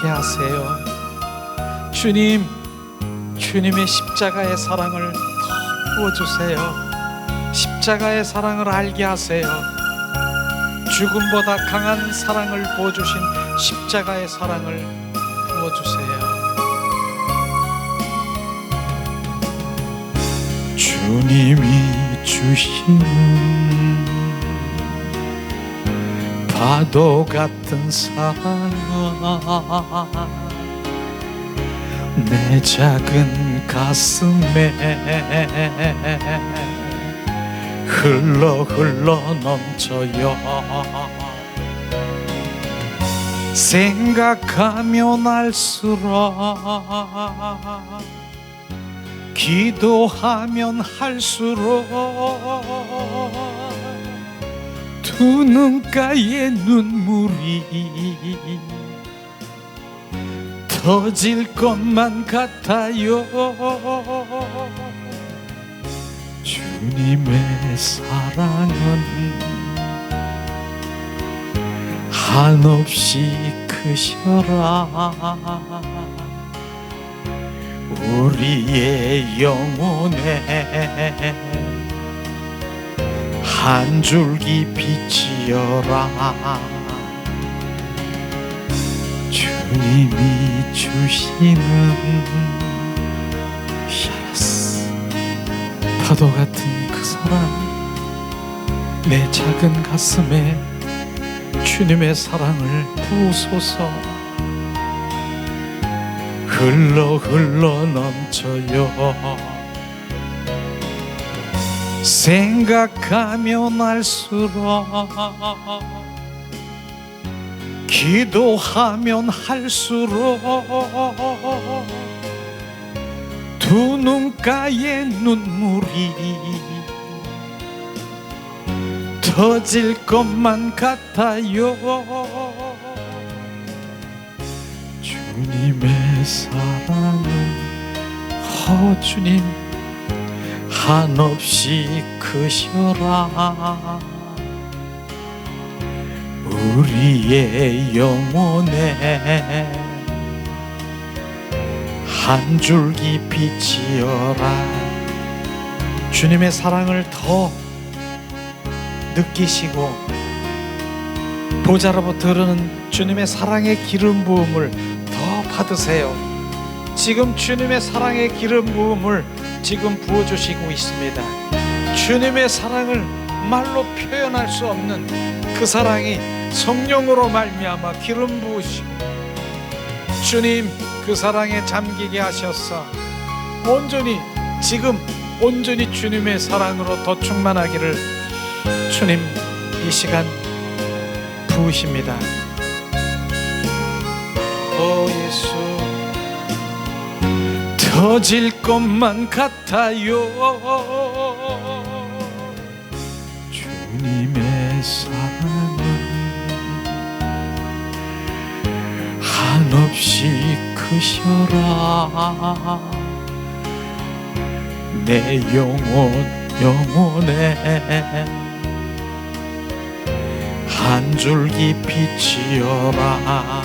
알게 하세요. 주님, 주님의 십자가의 사랑을 더 부어주세요. 십자가의 사랑을 알게 하세요. 죽음보다 강한 사랑을 부어주신 십자가의 사랑을 부어주세요. 주님이 주시는 파도 같은 사랑, 내 작은 가슴에 흘러 넘쳐요. 생각하면 할수록, 기도하면 할수록 두 눈가에 눈물이 터질 것만 같아요. 주님의 사랑은 한없이 크셔라. 우리의 영혼에 한 줄기 빛이여라. 주님이 주시는 샤라스 파도 같은 그 사랑, 내 작은 가슴에 주님의 사랑을 부으소서. 흘러 넘쳐요. 생각하면 할수록, 기도하면 할수록 두 눈가에 눈물이 터질 것만 같아요. 주님의 사랑은 주님 한없이 크셔라. 우리의 영혼에 한 줄기 빛이여라. 주님의 사랑을 더 느끼시고 보좌로부터 흐르는 주님의 사랑의 기름 부음을 더 받으세요. 지금 주님의 사랑의 기름 부음을 지금 부어주시고 있습니다. 주님의 사랑을 말로 표현할 수 없는 그 사랑이 성령으로 말미암아 기름 부으시고, 주님 그 사랑에 잠기게 하셔서 온전히 지금 온전히 주님의 사랑으로 더 충만하기를 주님 이 시간 부으십니다. 오 예수, 터질 것만 같아요. 주님의 사랑은 한없이 크셔라. 내 영혼에 한 줄기 빛이여라.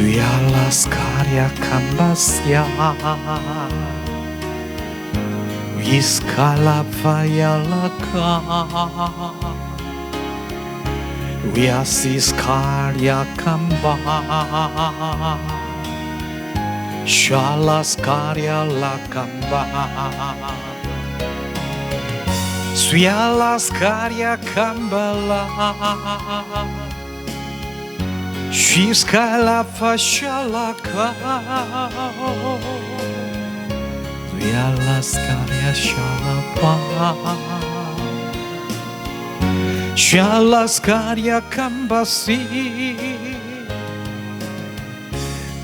Vialascaria cambasia, Viscala faialaca, Viasiscaria camba, Shalascaria la camba, Svialascaria cambala. Shiscala fascialaka, Vialascaria shalapa, Shalascaria cambasi.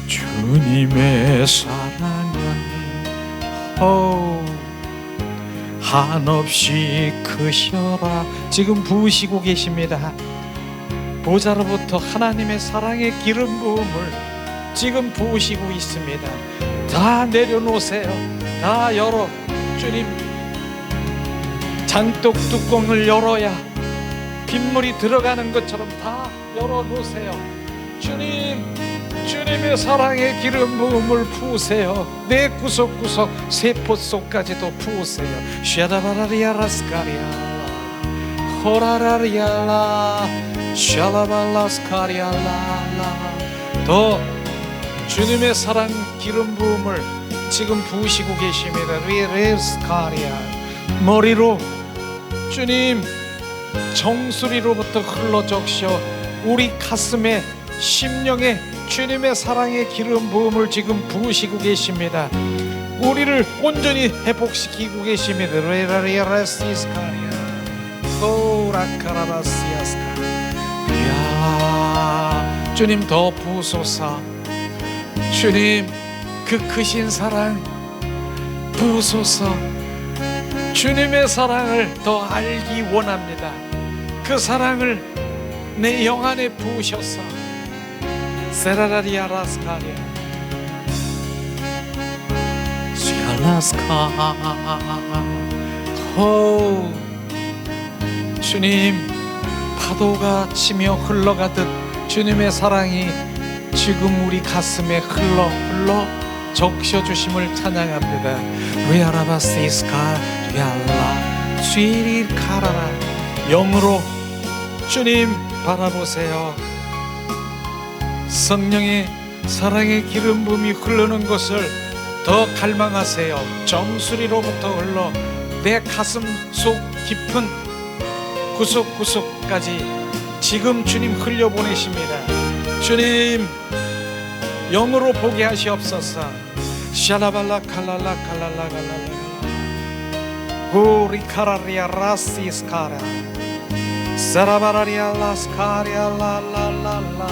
주님의 사랑은 한없이 크셔라. 지금 부으시고 계십니다. 보좌로부터 하나님의 사랑의 기름 부음을 지금 부으시고 있습니다. 다 내려놓으세요. 다 열어. 주님, 장독 뚜껑을 열어야 빗물이 들어가는 것처럼 다 열어놓으세요. 주님의 사랑의 기름 부음을 부으세요. 내 구석구석 세포 속까지도 부으세요. 샤라바라리아라스카리알라 호라라리알라 샤라발라스카리알라. 더 주님의 사랑 기름 부음을 지금 부으시고 계십니다. 리레스카리아. 머리로 주님 정수리로부터 흘러 적셔 우리 가슴에 심령에 주님의 사랑의 기름 부음을 지금 부으시고 계십니다. 우리를 온전히 회복시키고 계십니다. 레라리아라시스카리아 오라카라바시아스카리아. 주님 더 부으소서. 주님 그 크신 사랑 부으소서. 주님의 사랑을 더 알기 원합니다. 그 사랑을 내 영 안에 부으셔서 세라라리아라스카리아 시알라스카. 오 주님 파도가 치며 흘러가듯 주님의 사랑이 지금 우리 가슴에 흘러 적셔주심을 찬양합니다. 리아라바시스카 리알라 스위리카라라. 영으로 주님 바라보세요. 성령의 사랑의 기름 부음이 흐르는 것을 더 갈망하세요. 정수리로부터 흘러 내 가슴 속 깊은 구석구석까지 지금 주님 흘려보내십니다. 주님 영으로 보게 하시옵소서. 샤라발라 칼랄라 칼랄라 칼랄라 고리카라리아 라시스카라 사라바라리알라스카리알라라라라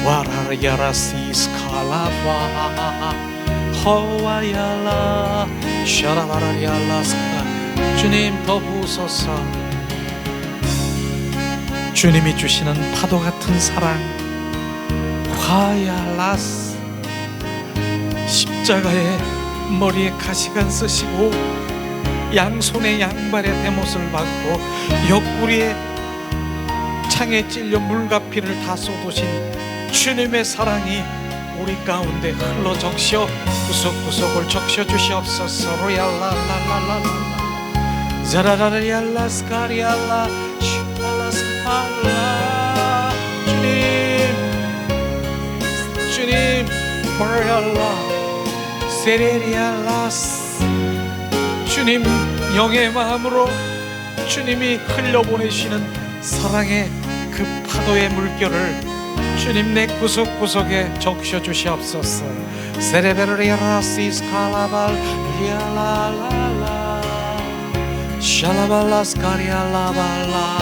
와라리아라시스칼라바 허와야라 샤라바라리알라스카. 주님 더 부으소서. 주님이 주시는 파도 같은 사랑 화야라스. 십자가에 머리에 가시관 쓰시고 양손에 양발에 대못을 받고 옆구리에 창에 찔려 물과 피를 다 쏟으신 주님의 사랑이 우리 가운데 흘러 적셔 구석구석을 적셔 주시옵소서. 로얄라라라라라 자라라리알라스카리알라 슈알라스칼라. 주님 모랄라 세레리알라스. 주님 영의 마음으로 주님이 흘려보내시는 사랑의 그 파도의 물결을 주님 내 구석구석에 적셔 주시옵소서. 세레베르리아라시스칼라발 리알라라라 샬라발라스카리알라발라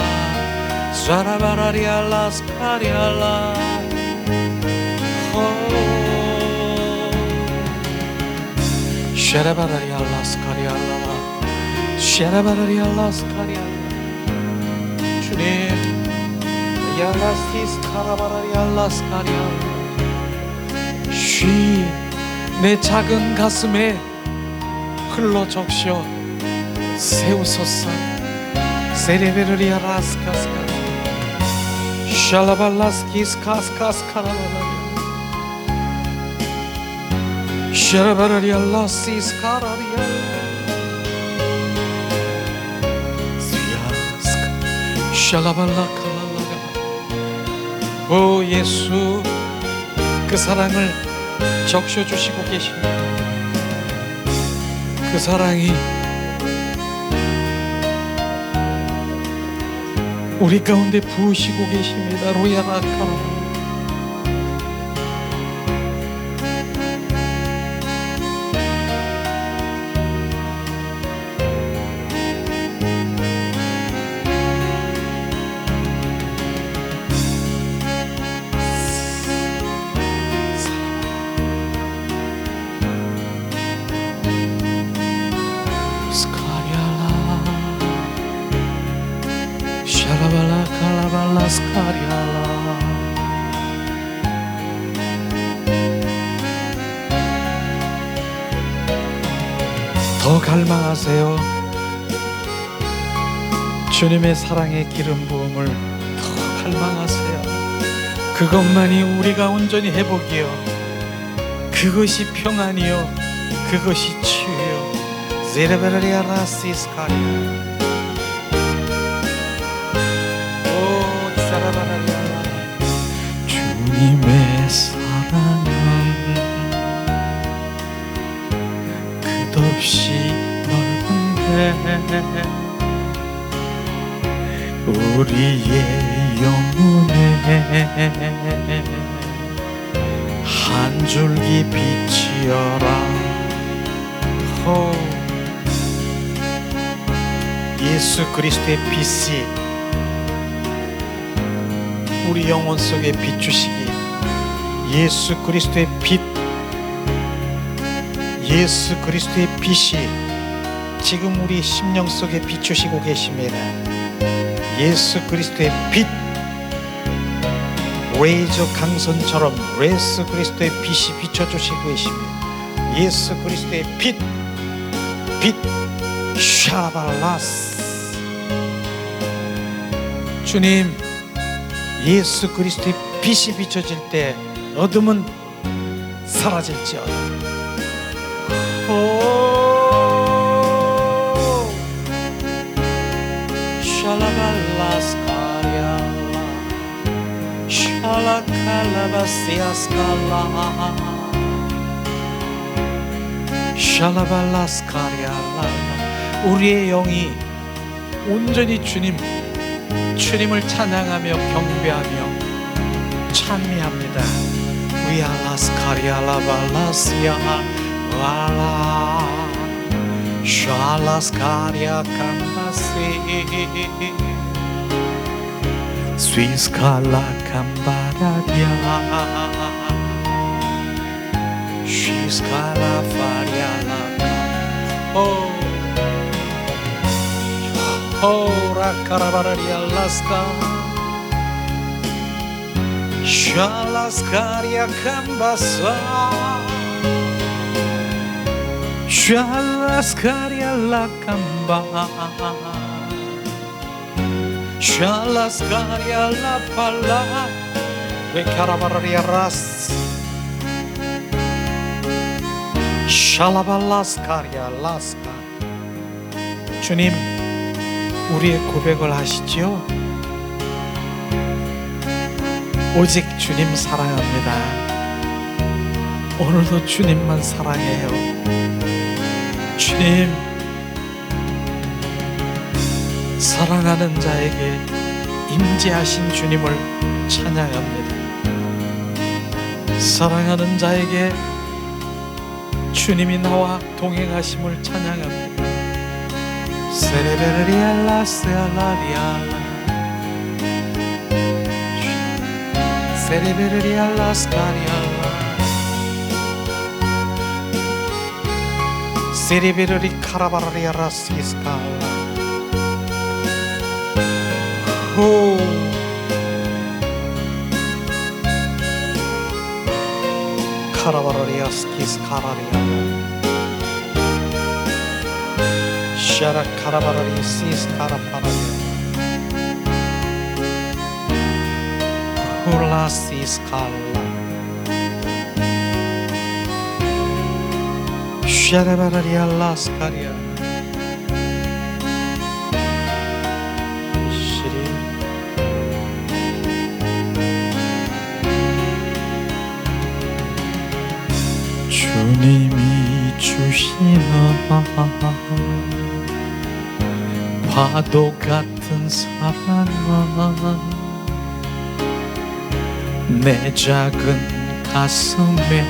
사라바라리알라스카리알라 샤라바라리알라스카리알라 샤라바라리알라스카리알라. 주님 야라시스카라바라리알라스카리알라 쉬 내 작은 가슴에 흘러 적셔 세우소서. 세레베르리아라스카스카 샬라발라스키스카스카스카라바라리아 샤라바라리알라시스카라리아 샬라발라칼랄라가. 오 예수 그 사랑을 적셔 주시고 계십니다. 그 사랑이 우리 가운데 부으시고 계십니다. 로야라카라 샤라발라칼라발라스카리알라. 더 갈망하세요. 주님의 사랑의 기름 부음을 더 갈망하세요. 그것만이 우리가 온전히 회복이요, 그것이 평안이요, 그것이 치유요. 제레베르리아라시스카리아 오 사라바라리아. 주님의 사랑은 끝없이 넓은데 우리의 영혼에 한 줄기 빛이여라. 예수 그리스도의 빛이 우리 영혼 속에 비추시기, 예수 그리스도의 빛, 예수 그리스도의 빛이 지금 우리 심령 속에 비추시고 계십니다. 예수 그리스도의 빛, 레이저 강선처럼 예수 그리스도의 빛이 비춰주시고 계십니다. 예수 그리스도의 빛, 빛, 샤발라스. 주님, 예수 그리스도의 빛이 비춰질 때 어둠은 사라질지어다. 샬라발라스카리아 샬라칼라바시아스칼라 샬라발라스카리아. 우리의 영이 온전히 주님을 찬양하며 경배하며 찬미합니다. 위알라스카리아라발라시아 와라 샬라스카리아 캄바시 스위스칼라 캄바라디아 스위스칼라 파리알라 라카라바라리알라스카 샬라스카리아 캄바사 샬라스카리아 라캄바 샬라스카리아 라팔라 레카라바라리아라스 샬라발라스카리아 라스카. 주님, 우리의 고백을 하시지요. 오직 주님 사랑합니다. 오늘도 주님만 사랑해요. 주님, 사랑하는 자에게 임재하신 주님을 찬양합니다. 사랑하는 자에게 주님이 나와 동행하심을 찬양합니다. 세레베르리알라스알라리알라 세레베르리알라스카리알라 세레베르리 카라바라리알라시스칼라 호 카라바라리아스키스카라리아 샤라 카라바라리시스카라파라리아 훌라시스칼라 샤라바라리알라스카리아 주님이 주시는 파도 같은 사랑은 내 작은 가슴에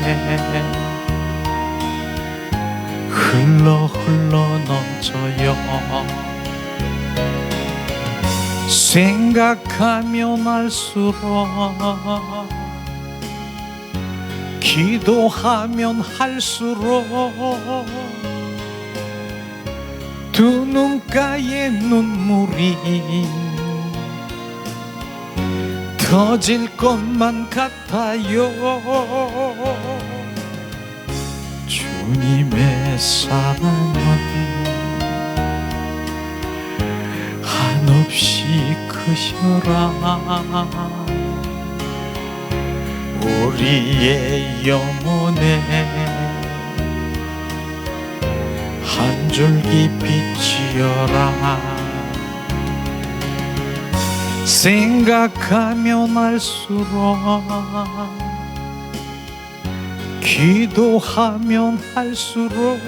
흘러 넘쳐요. 생각하면 할수록 기도하면 할수록 두 눈가에 눈물이 터질 것만 같아요. 주님의 사랑은 한없이 크셔라. 우리의 영혼에 한 줄기 빛이여라. 생각하면 할수록, 기도하면 할수록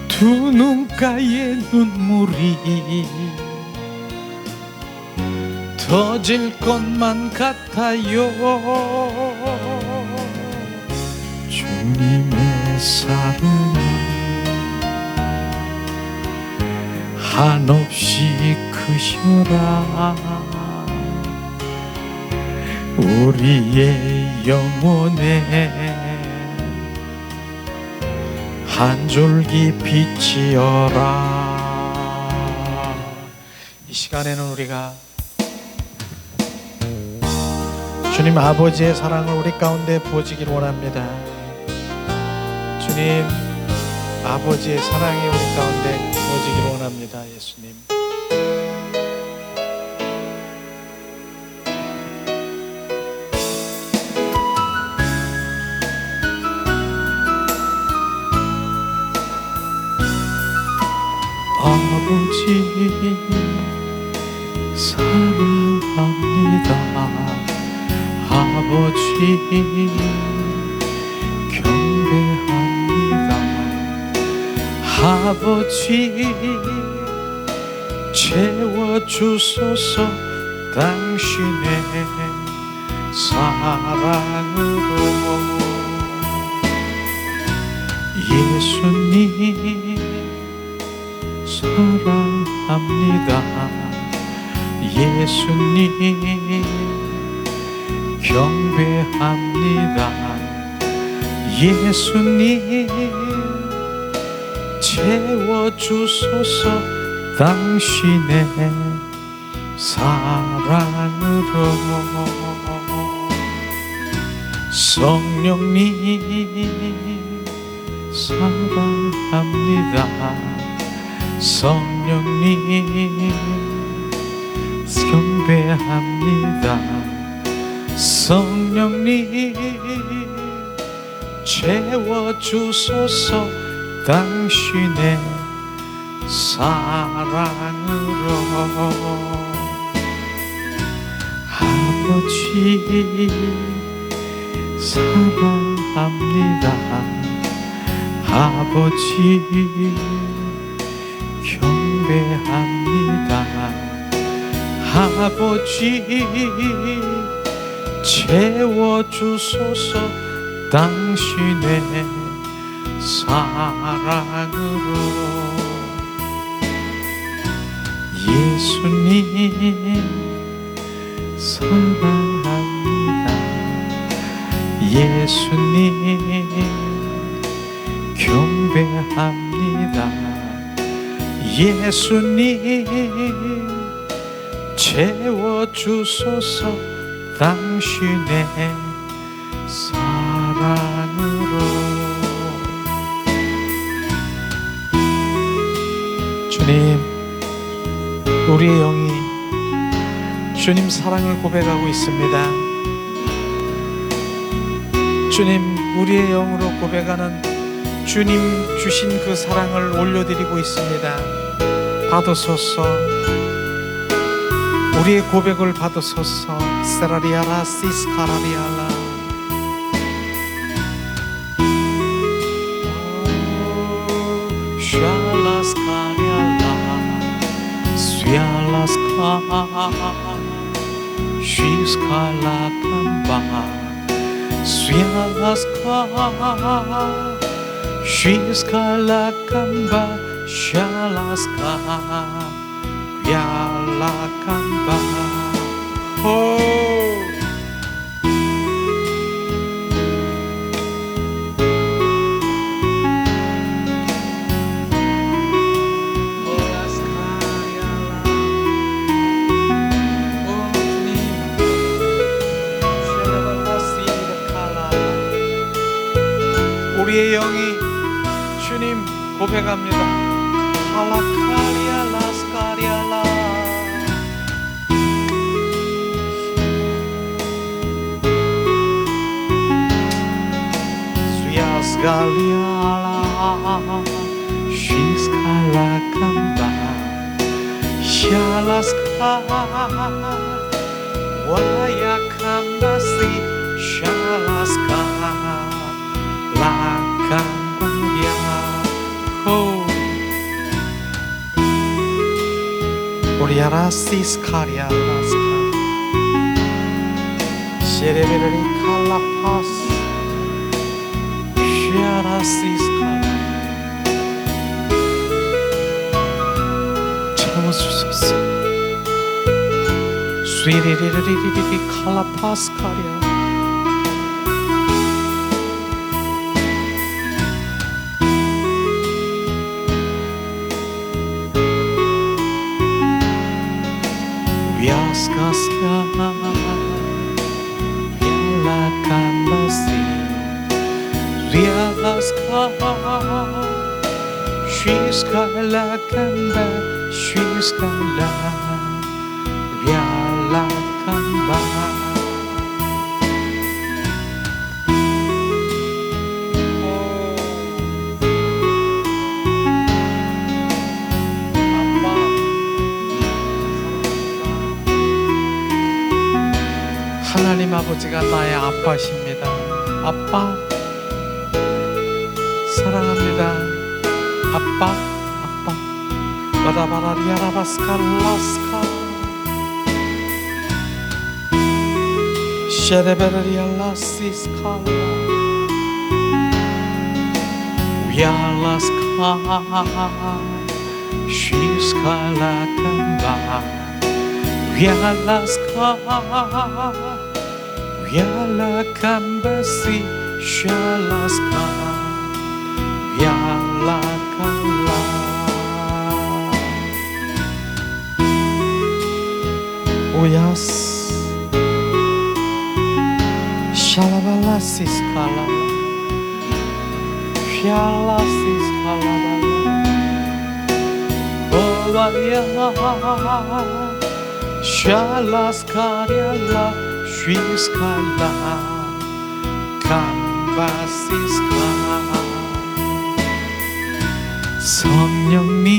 두 눈가에 눈물이 터질 것만 같아요. 주님의 사랑은 한없이 크셔라. 우리의 영혼에 한 줄기 빛이여라. 이 시간에는 우리가 주님 아버지의 사랑을 우리 가운데 부어지길 원합니다. 주님 아버지의 사랑이 우리 가운데 부어지길 원합니다. 예수님, 아버지 사랑합니다. 아버지 경배합니다. 아버지 채워주소서. 당신의 사랑으로. 예수님 사랑합니다. 예수님 경배합니다. 예수님 채워주소서. 당신의 사랑으로. 성령님 사랑합니다. 성령님 경배합니다. 성령님 채워주소서. 당신의 사랑으로. 아버지 사랑합니다. 아버지 경배합니다. 아버지 채워주소서. 당신의 사랑으로. 예수님 사랑합니다. 예수님 경배합니다. 예수님 채워주소서. 당신의 사랑으로. 주님, 우리의 영이 주님 사랑을 고백하고 있습니다. 주님, 우리의 영으로 고백하는 주님 주신 그 사랑을 올려드리고 있습니다. 받으소서. 우리의 고백을 받으소서. 세라리아라 시스카라리아라. 샬라스카리알라 스얄라스카 시스칼라캄바 스얄라스카 시스칼라캄바 샬라스카 얄라캄바. 우리의 영이 주님 고백합니다. 할라카리아 라스카리아라 Sgaliala, Shiskalakamba, Shalaska, Wayakambasi, Shalaska, Lakambaya, Oh, Oriarasis Karialaska, Shereberi Kalapas, Shiarasiska. 채워주소서. 스위리리리리리 칼라파스카리아. 위아스카스카 위알라캄바시 위아스카 쉬스칼라캄바 쉬스칼라 위알라캄바 하나님 아버지가 나의 아빠십니다. 아빠 사랑합니다. 아빠 아빠 바라바라리아라바스칼라스카 쉐레베리알라시스칼라 위알라스카 쉬스칼라캄바 위알라스카 위알라캄바시 샬라스카 위알라칼라 오야스 샬라발라시스칼라 샬라시스칼라발라 오와야 샬라스카리알라 쉬스칼라 캄바시스카 성령님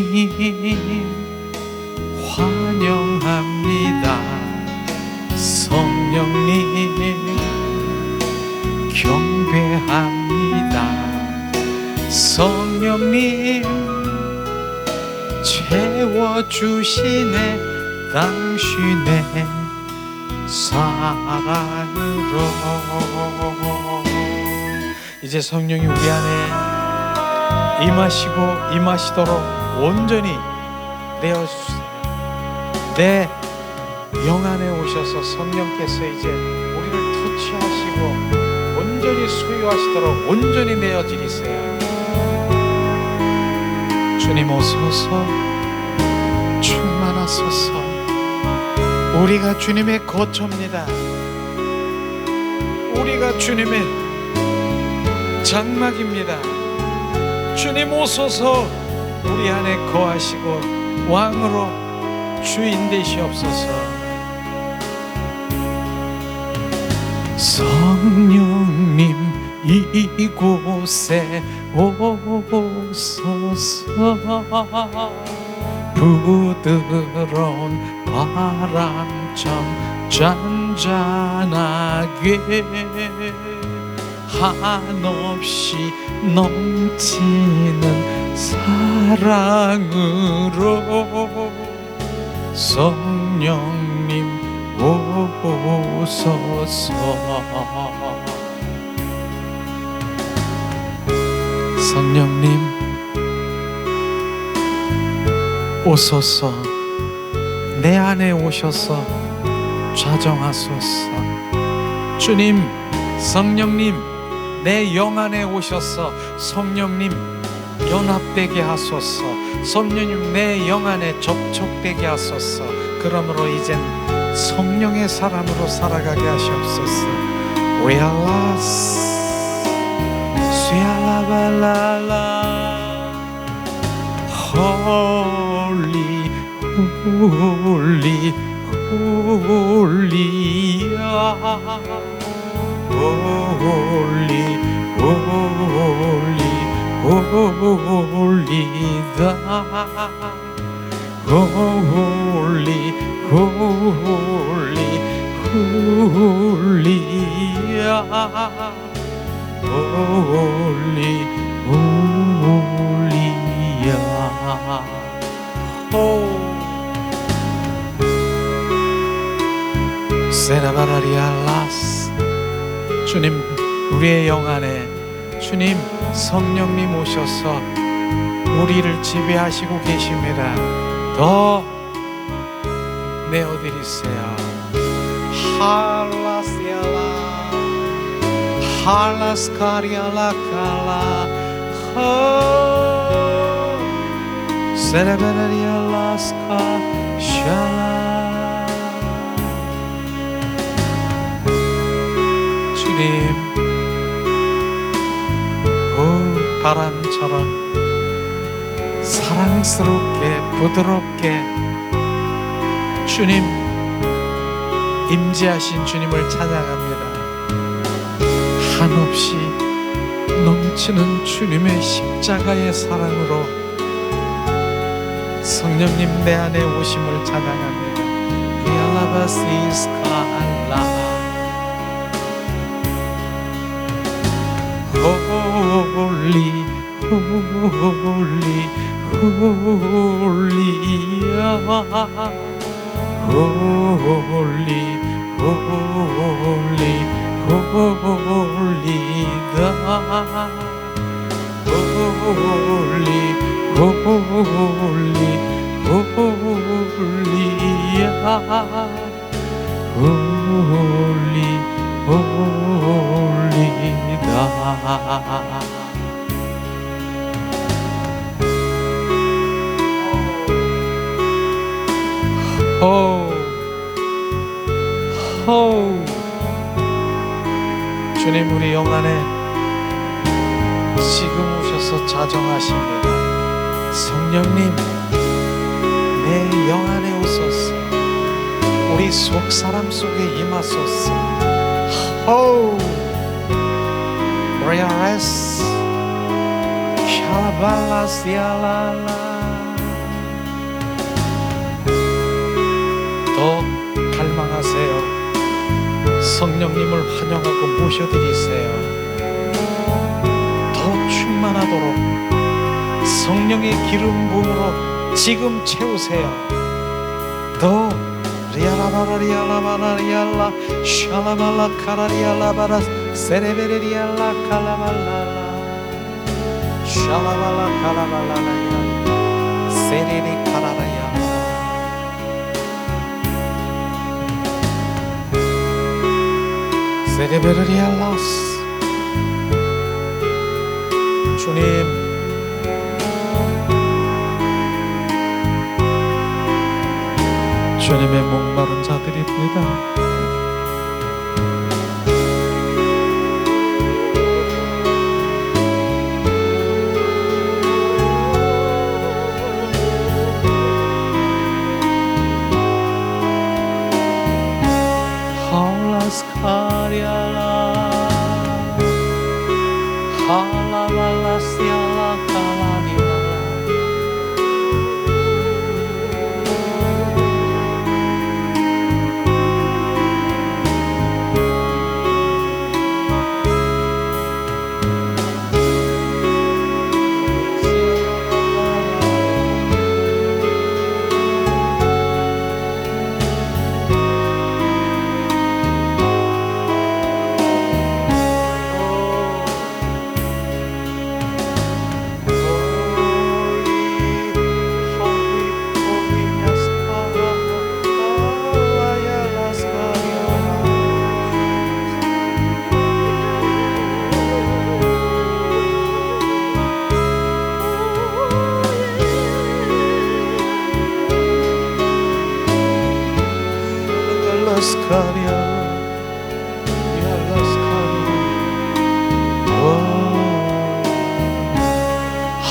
환영합니다. 성령님 경배합니다. 성령님 채워주시네 당신의 사랑으로. 이제 성령이 우리 안에 임하시고 임하시도록 온전히 내어주세요. 내 영 안에 오셔서 성령께서 이제 우리를 터치하시고 온전히 소유하시도록 온전히 내어드리세요. 주님 오소서 충만하소서. 우리가 주님의 거처입니다. 우리가 주님의 장막입니다. 주님 오소서 우리 안에 거하시고 왕으로 주인 되시옵소서. 성령님 이곳에 오소서. 부드러운 바람처럼 잔잔하게 한없이 넘치는 사랑으로 성령님 오소서. 성령님 오소서. 내 안에 오셔서 좌정하소서. 주님 성령님 내 영 안에 오셔서 성령님 연합되게 하소서. 성령님 내 영 안에 접촉되게 하소서. 그러므로 이젠 성령의 사람으로 살아가게 하시옵소서. 웨알라스 스야라발랄라 홀리 홀리 홀리야 홀리 홀리 홀리다 홀리 홀리 홀리야 홀리 홀리야 오 세라바라리알라스 주님 우리의 영 안에 주님 성령님 오셔서 우리를 지배하시고 계십니다. 더 내어드리세요. 할라시알라 할라스카리알라칼라 세레베레리알라스카 샬라 주님 바람처럼 사랑스럽게 부드럽게 주님 임재하신 주님을 찬양합니다. 한없이 넘치는 주님의 십자가의 사랑으로 성령님 내 안에 오심을 찬양합니다. 리알라바시스카알라 홀리 홀리 홀리야 홀리 홀리 홀리다 홀리 홀리 홀리야 홀리 홀리다 주님 우리 영 안에 지금 오셔서 자정하십니다. 성령님 내 영 안에 오소서 우리 속사람 속에 임하소서. 브리아레스 캬발라시알라라 더 갈망하세요. 성령님을 환영하고 모셔드리세요. 더 충만하도록 성령의 기름 부음으로 지금 채우세요. 더 리알라바라리알라바라리알라 샬라발라 카라리알라바라 세레베레리알라 칼라발라라 샬라발라 칼라발라라야 세레리 카라라야 세레베레리알라스 주님 주님의 목마른 자들입니다. 할라스카리알라 할라발라시알라 칼라리알라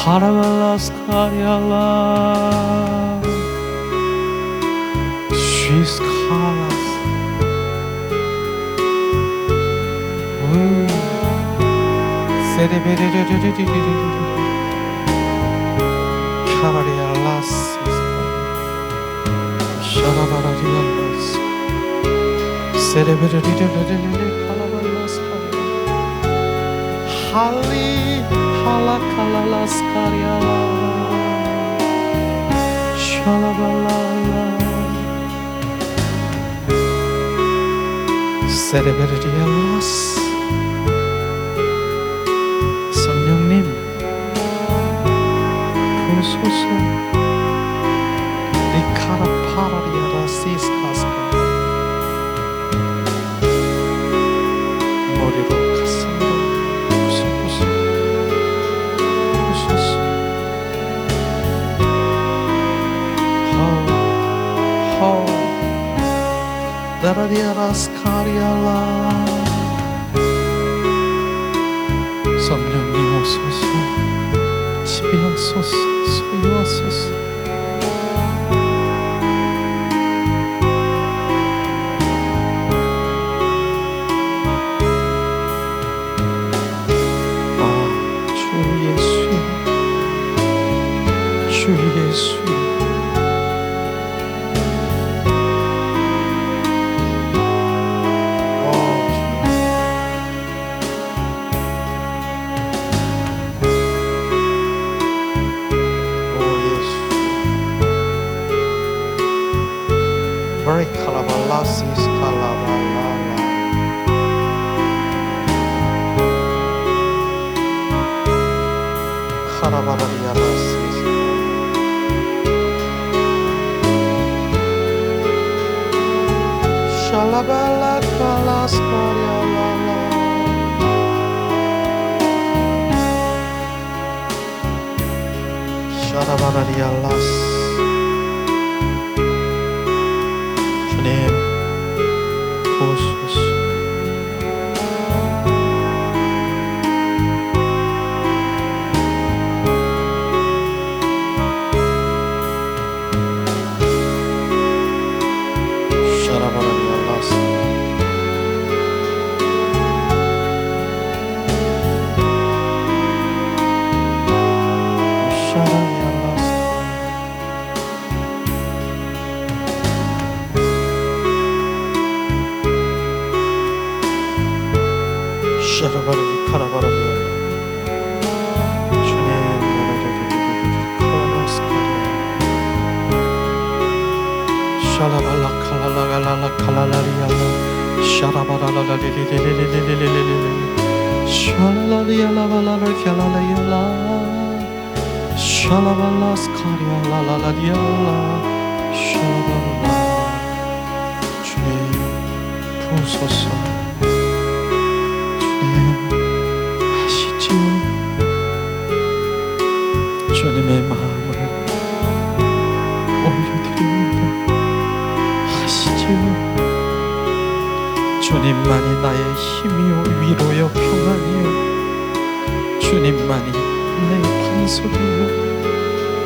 하라발라스카리알라 쉬스카라스 세레베레레레레레레레 카라리알라스 샤라바라리알라스 세레베르리르르르르 칼라발라스 할리 할라칼라라스 카리알라 샤라발라라 세레베르리알라스 성령님 부소서 리카라 파라리아라시스카스카 머리로 가슴으로 부소서 부소서 하우 다라리아라스카리알라 성령님 오소서 집에 와소서 소위 와소서 주 예수 Kalabalasis kalabalala Karabalarialasis Shalabala kalas karyalala Shalabalarialas 부소서 샤라바라리알라스 샤라리알라스 샤라바라리 카라바라리 주님 샤라발라 칼라라갈라 칼라라리알라 샤라바라라리리리리리리리리리리 샤라라리알라발라라 캬라라리알라 샤라발라스카리알라라리알라 샤라발라 주님 부소서 주님의 마음을 올려드립니다. 하시지요. 주님만이 나의 힘이요 위로요 평안이요 주님만이 나의 반석이요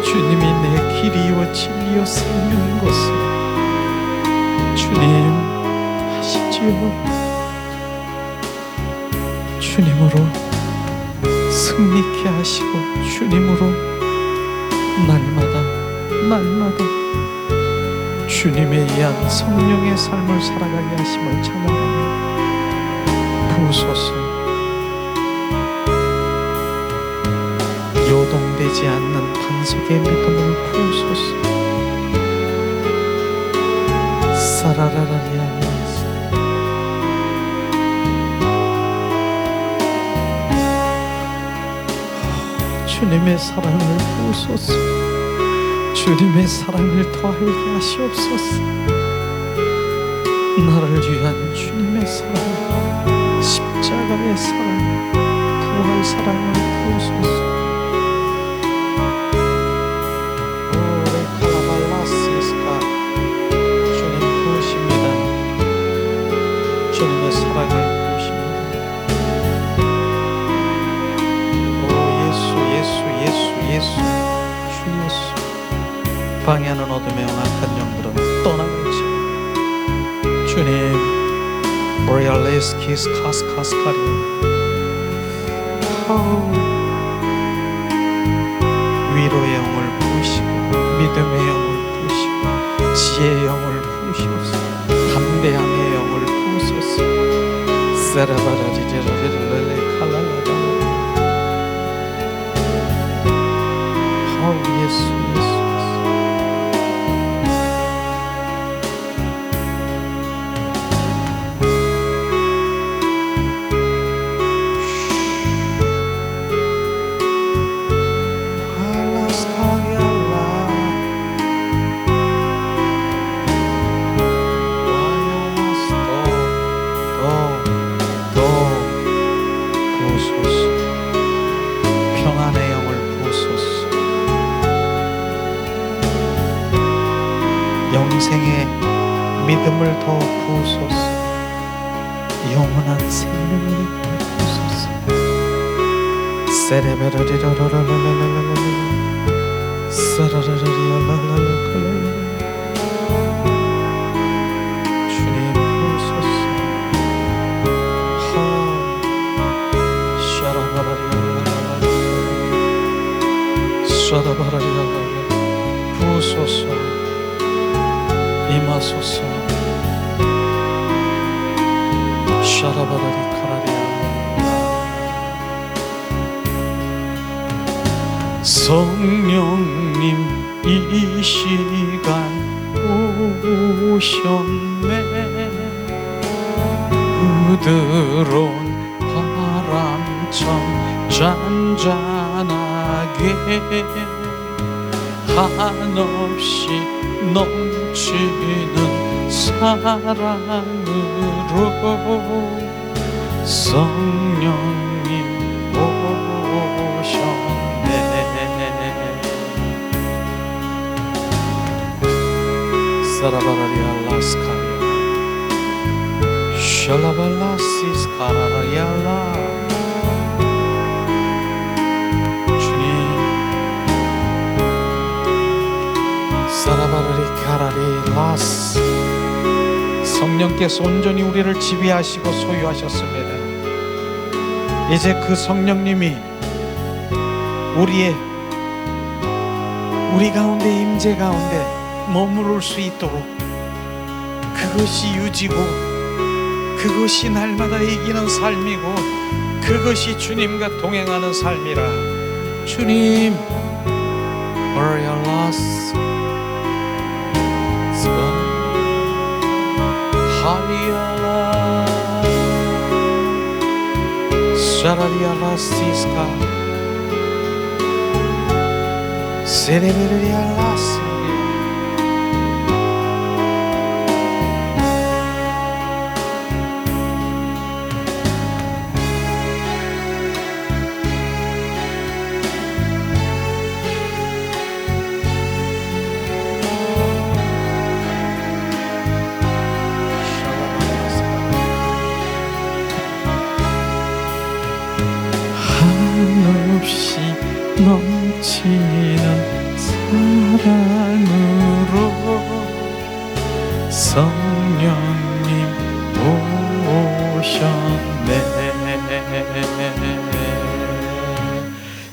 주님이 내 길이요 진리요 생명인 것을 주님 하시지요. 주님으로 승리케 하시고 주님으로 날마다 주님에 의한 성령의 삶을 살아가게 하심을 찬양하며 부소서 요동되지 않는 반석의 믿음을 부소서 사라라라리아리아스 주님의 사랑을 부소서 주님의 사랑을 더하게 하시옵소서 나를 위한 주님의 사랑 십자가의 사랑 부활 사랑을 부소서 오레 칼라발라시스카 주님 부으십니다 주님의 사랑을 부으십니다 오 예수 주 예수 방해하는 어둠의 영악한 영들은 떠나갈지어다 주님 모리알레스키스 카스카스카리 위로의 영을 부으시고 믿음의 영을 부으시고 지혜의 영을 부으시옵소서. 담대함의 영을 부으소서. 사라바라리라라라라라 칼라라라. 예수 예수 평안의 영을 부으소서. 영생의 믿음을 더 부으소서. 영원한 생명을 부으소서. 세레베라리라라라라라라라라 사라라라리라라라라라 주님 부으소서. 샤라바라리라라라라 샤라바라리라라라 부으소서. 임하소서. 샤라바라리 카라리아. 성령님 이 시간 오셨네. 부드러운 바람처럼 잔잔하게 한없이 넘치는 사랑으로 성령님 오셨네. 사라바라리아 라스카리아 샬라발라시스카라리아라. 주님 사라바라리 카라리 라스. 성령께서 온전히 우리를 지배하시고 소유하셨습니다. 이제 그 성령님이 우리 가운데 임재 가운데 머무를 수 있도록 그것이 유지고 그것이 날마다 이기는 삶이고 그것이 주님과 동행하는 삶이라. 주님 Marialas 하리알라 샤라리알라시스카 세레베리알라스. 한없이 넘치는 사랑으로 성령님 오셨네.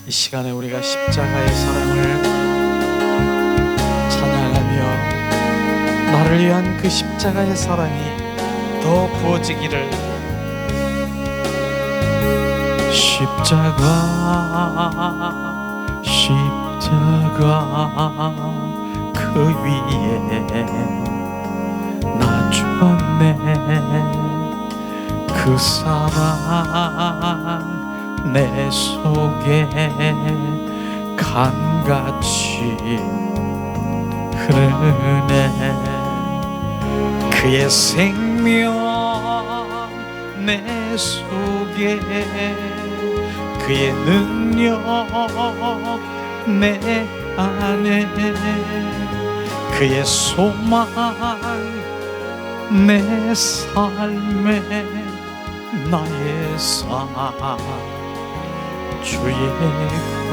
이 시간에 우리가 십자가의 사랑을 찬양하며 나를 위한 그 십자가의 사랑이 더 부어지기를. 십자가 그 위에 나 죽었네. 그 사랑 내 속에 강같이 흐르네. 그의 생명 내 속에 그의 능력 내 안에 그의 소망 내 삶에 나의 삶 주의 것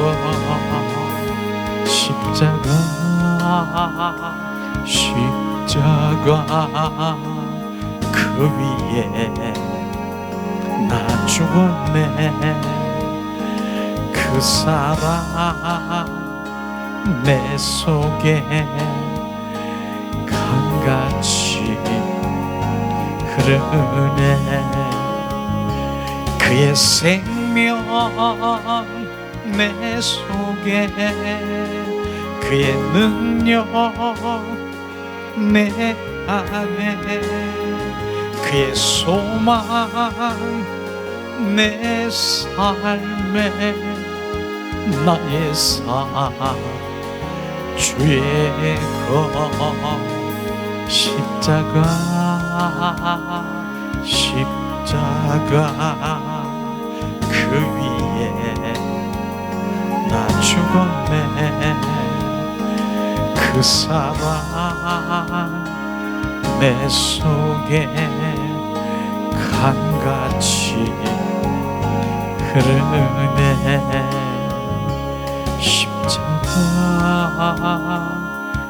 십자가 그 위에 나 죽었네. 그 사랑 내 속에 강같이 흐르네. 그의 생명 내 속에, 그의 능력 내 안에, 그의 소망 내 삶에, 나의 삶 주의 것 십자가, 십자가 그 위에 나 죽었네. 그 사랑 내 속에 강같이 흐르네. 십자가,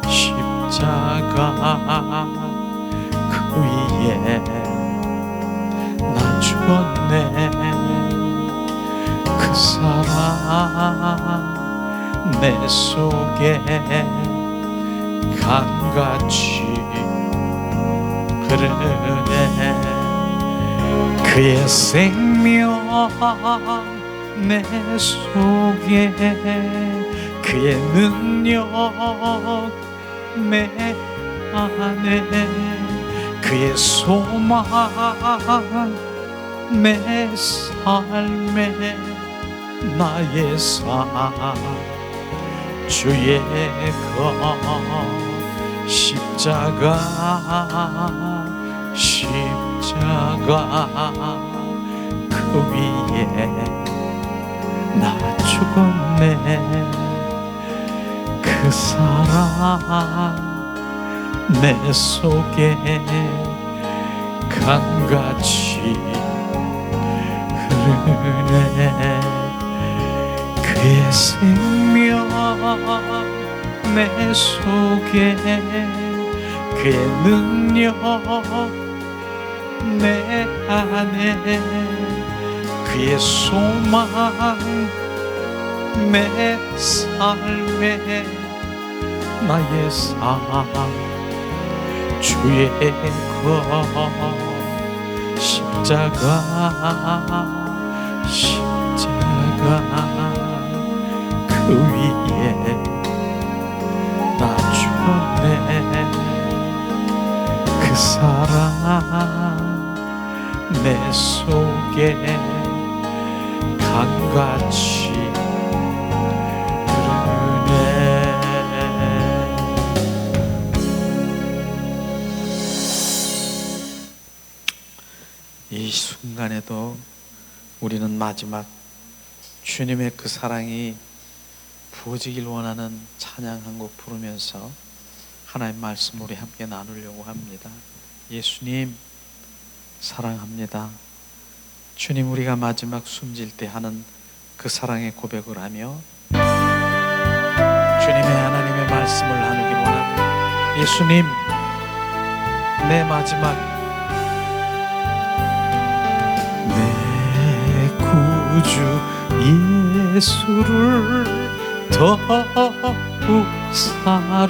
십자가 그 위에 나 죽었네. 그 사랑 내 속에 강같이 흐르네. 그의 생명 내 속에, 그의 능력 내 안에, 그의 소망 내 삶에, 나의 삶 주의 것 십자가, 십자가 그 위에 나 죽었네. 그 사랑 내 속에 강같이 흐르네. 그의 생명 내 속에, 그의 능력 내 안에, 그의 소망 내 삶에, 나의 삶 주의 것 십자가, 십자가 그 위에 나 죽었네. 그 사랑 내 속에 강같이 흐르네. 이 순간에도 우리는 마지막 주님의 그 사랑이 부어지길 원하는 찬양 한 곡 부르면서 하나님 말씀 우리 함께 나누려고 합니다. 예수님 사랑합니다. 주님, 우리가 마지막 숨질 때 하는 그 사랑의 고백을 하며 주님의 하나님의 말씀을 나누길 원합니다. 예수님, 내 마지막, 내 구주 예수를 더욱 사랑,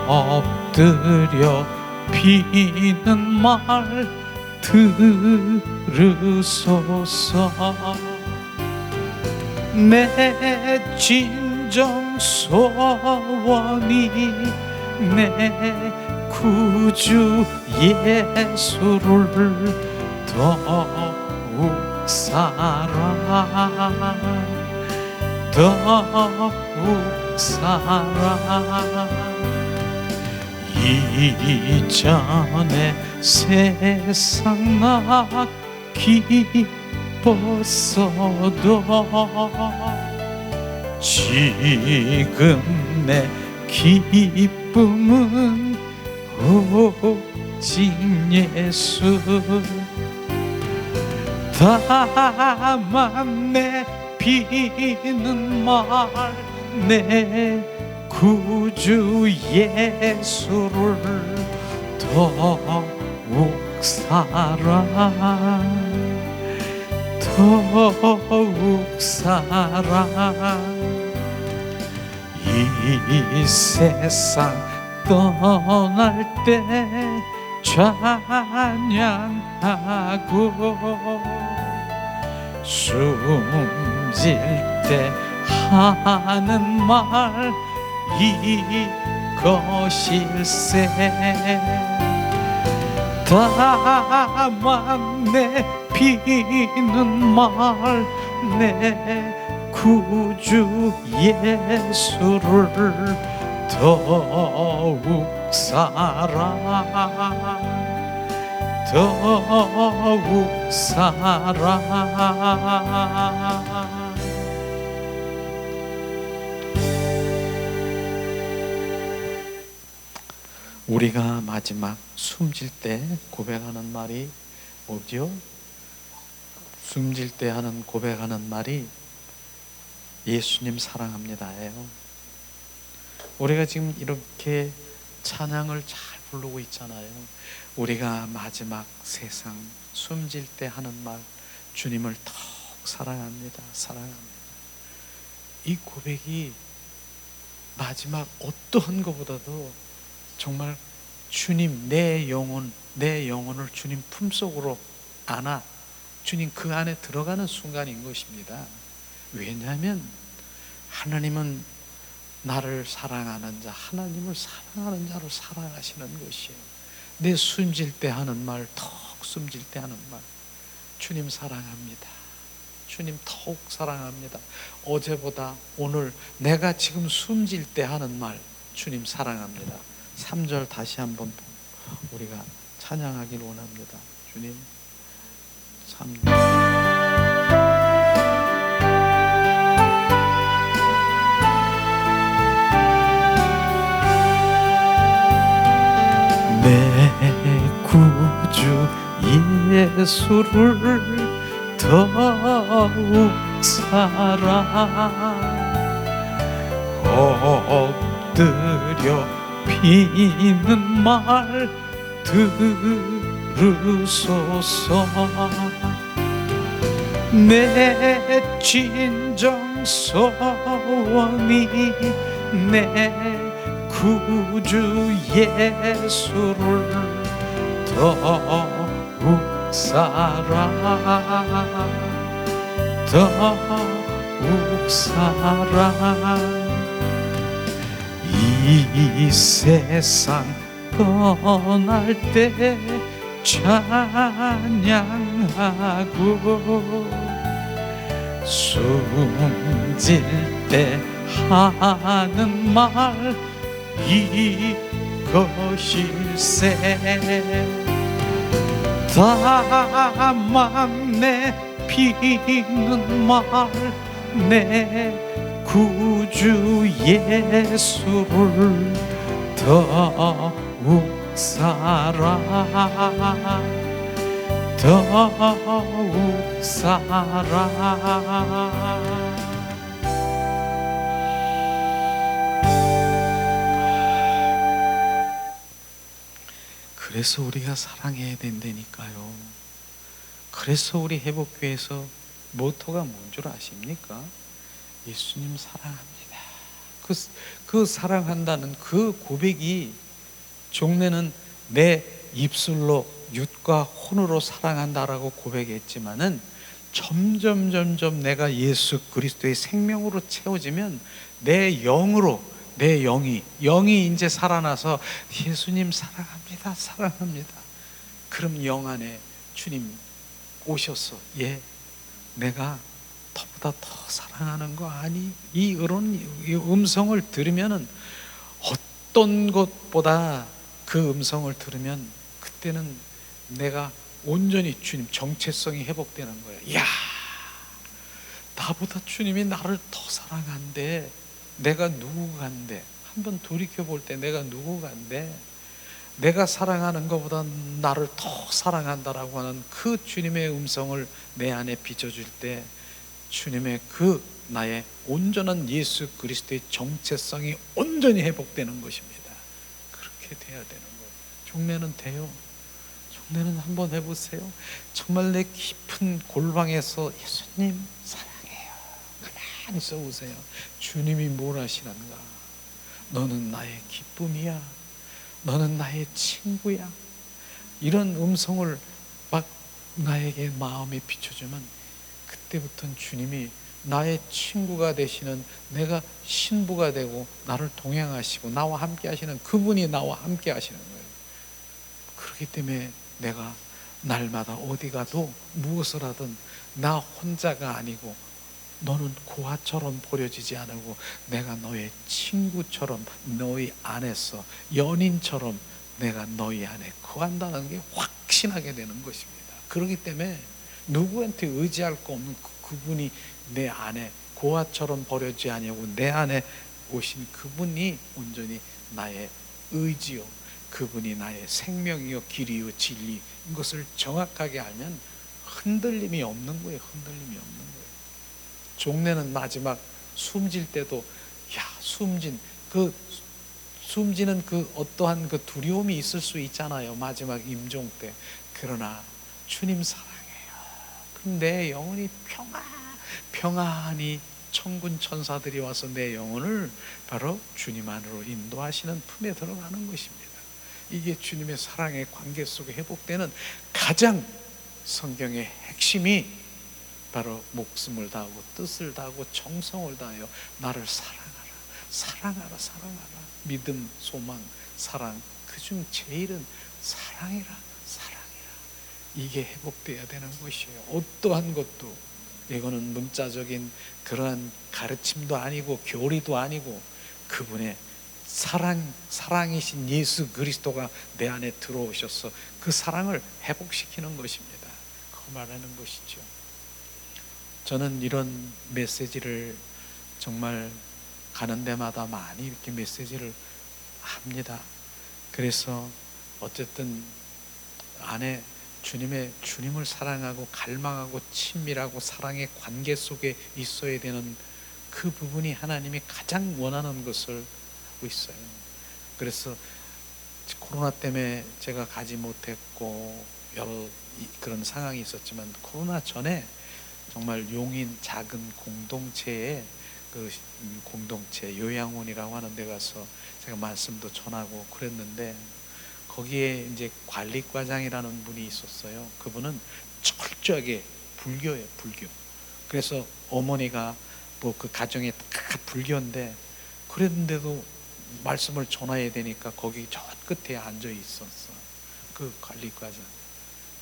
엎드려 비는 말 들으소서. 내 진정 소원이 내 구주 예수를 더욱 사랑, 더욱 사랑. 이전에 세상 나 기뻤어도 지금 내 기쁨은 오직 예수. 다만 내 비는 말 내 구주 예수를 더욱 사랑, 더욱 사랑 이 세상 떠날 때 찬양하고 숨질 때 하는 말 이것일세 다만 내 비는 말 내 구주 예수를 더욱 사랑 더욱 사랑 우리가 마지막 숨질 때 고백하는 말이 뭐죠? 숨질 때 하는 고백하는 말이 예수님 사랑합니다예요. 우리가 지금 이렇게 찬양을 잘 부르고 있잖아요. 우리가 마지막 세상 숨질 때 하는 말 주님을 더욱 사랑합니다. 사랑합니다. 이 고백이 마지막 어떠한 것보다도 정말 주님 내 영혼을 주님 품속으로 안아 주님 그 안에 들어가는 순간인 것입니다. 왜냐하면 하나님은 나를 사랑하는 자, 하나님을 사랑하는 자를 사랑하시는 것이에요. 내 숨질 때 하는 말, 턱 숨질 때 하는 말, 주님 사랑합니다. 주님 더욱 사랑합니다. 어제보다 오늘 내가 지금 숨질 때 하는 말, 주님 사랑합니다. 3절 다시 한번 우리가 찬양하길 원합니다. 주님 참 내 구주 예수를 더욱 사랑 엎드려 비는 말 들으소서 내 진정 소원이 내 구주 예수를 더욱 사랑 더욱 사랑 이 세상 떠날 때 찬양하고 숨질 때 하는 말 이것일세 다만 내 비는 말 내 구주 예수를 더욱 사랑 더욱 사랑 그래서 우리가 사랑해야 된다니까요. 그래서 우리 회복교회에서 모토가 뭔 줄 아십니까? 예수님 사랑합니다. 그 사랑한다는 그 고백이 종래는 내 입술로 윷과 혼으로 사랑한다라고 고백했지만은 점점 내가 예수 그리스도의 생명으로 채워지면 내 영으로 내 영이 이제 살아나서 예수님 사랑합니다 사랑합니다. 그럼 영 안에 주님 오셔서 내가 너보다 더 사랑하는 거 아니? 이 음성을 들으면은 어떤 것보다 그 음성을 들으면 그때는 내가 온전히 주님 정체성이 회복되는 거예요. 이야, 나보다 주님이 나를 더 사랑한대. 내가 누구간데? 한번 돌이켜 볼 때 내가 누구간데? 내가 사랑하는 것보다 나를 더 사랑한다라고 하는 그 주님의 음성을 내 안에 비춰줄 때 주님의 그 나의 온전한 예수 그리스도의 정체성이 온전히 회복되는 것입니다. 그렇게 돼야 되는 거예요. 종례는 돼요. 종례는 한번 해보세요. 정말 내 깊은 골방에서 예수님 사랑해요. 가만히 써보세요. 주님이 뭘 하시는가? 너는 나의 기쁨이야. 너는 나의 친구야. 이런 음성을 막 나에게 마음에 비춰주면 그때부터는 주님이 나의 친구가 되시는, 내가 신부가 되고 나를 동행하시고 나와 함께 하시는 그분이 나와 함께 하시는 거예요. 그렇기 때문에 내가 날마다 어디 가도 무엇을 하든 나 혼자가 아니고 너는 고아처럼 버려지지 않고 내가 너의 친구처럼 너희 안에서 연인처럼 내가 너희 안에 거한다는 게 확신하게 되는 것입니다. 그렇기 때문에 누구한테 의지할 거 없는 그분이 내 안에 고아처럼 버려지지 아니하고 내 안에 오신 그분이 온전히 나의 의지요, 그분이 나의 생명이요 길이요 진리, 이것을 정확하게 알면 흔들림이 없는 거예요. 흔들림이 없는 거예요. 종래는 마지막 숨질 때도 숨지는 그 어떠한 그 두려움이 있을 수 있잖아요. 마지막 임종 때. 그러나 주님 사랑해요. 그럼 내 영혼이 평안히 천군 천사들이 와서 내 영혼을 바로 주님 안으로 인도하시는 품에 들어가는 것입니다. 이게 주님의 사랑의 관계 속에 회복되는 가장 성경의 핵심이 바로 목숨을 다하고 뜻을 다하고 정성을 다하여 나를 사랑하라. 믿음, 소망, 사랑, 그중 제일은 사랑이라. 이게 회복되어야 되는 것이에요. 어떠한 것도, 이거는 문자적인 그러한 가르침도 아니고 교리도 아니고 그분의 사랑이신 예수 그리스도가 내 안에 들어오셔서 그 사랑을 회복시키는 것입니다. 그 말하는 것이죠. 저는 이런 메시지를 정말 가는 데마다 많이 이렇게 메시지를 합니다. 그래서 어쨌든 안에 주님을 사랑하고 갈망하고 친밀하고 사랑의 관계 속에 있어야 되는 그 부분이 하나님이 가장 원하는 것을 하고 있어요. 그래서 코로나 때문에 제가 가지 못했고 여러 그런 상황이 있었지만 코로나 전에 정말 용인 작은 공동체에 그 공동체 요양원이라고 하는 데 가서 제가 말씀도 전하고 그랬는데 거기에 이제 관리과장이라는 분이 있었어요. 그분은 철저하게 불교예요, 불교. 그래서 어머니가 뭐 그 가정이 다 불교인데 그랬는데도 말씀을 전해야 되니까 거기 저 끝에 앉아 있었어. 그 관리과장.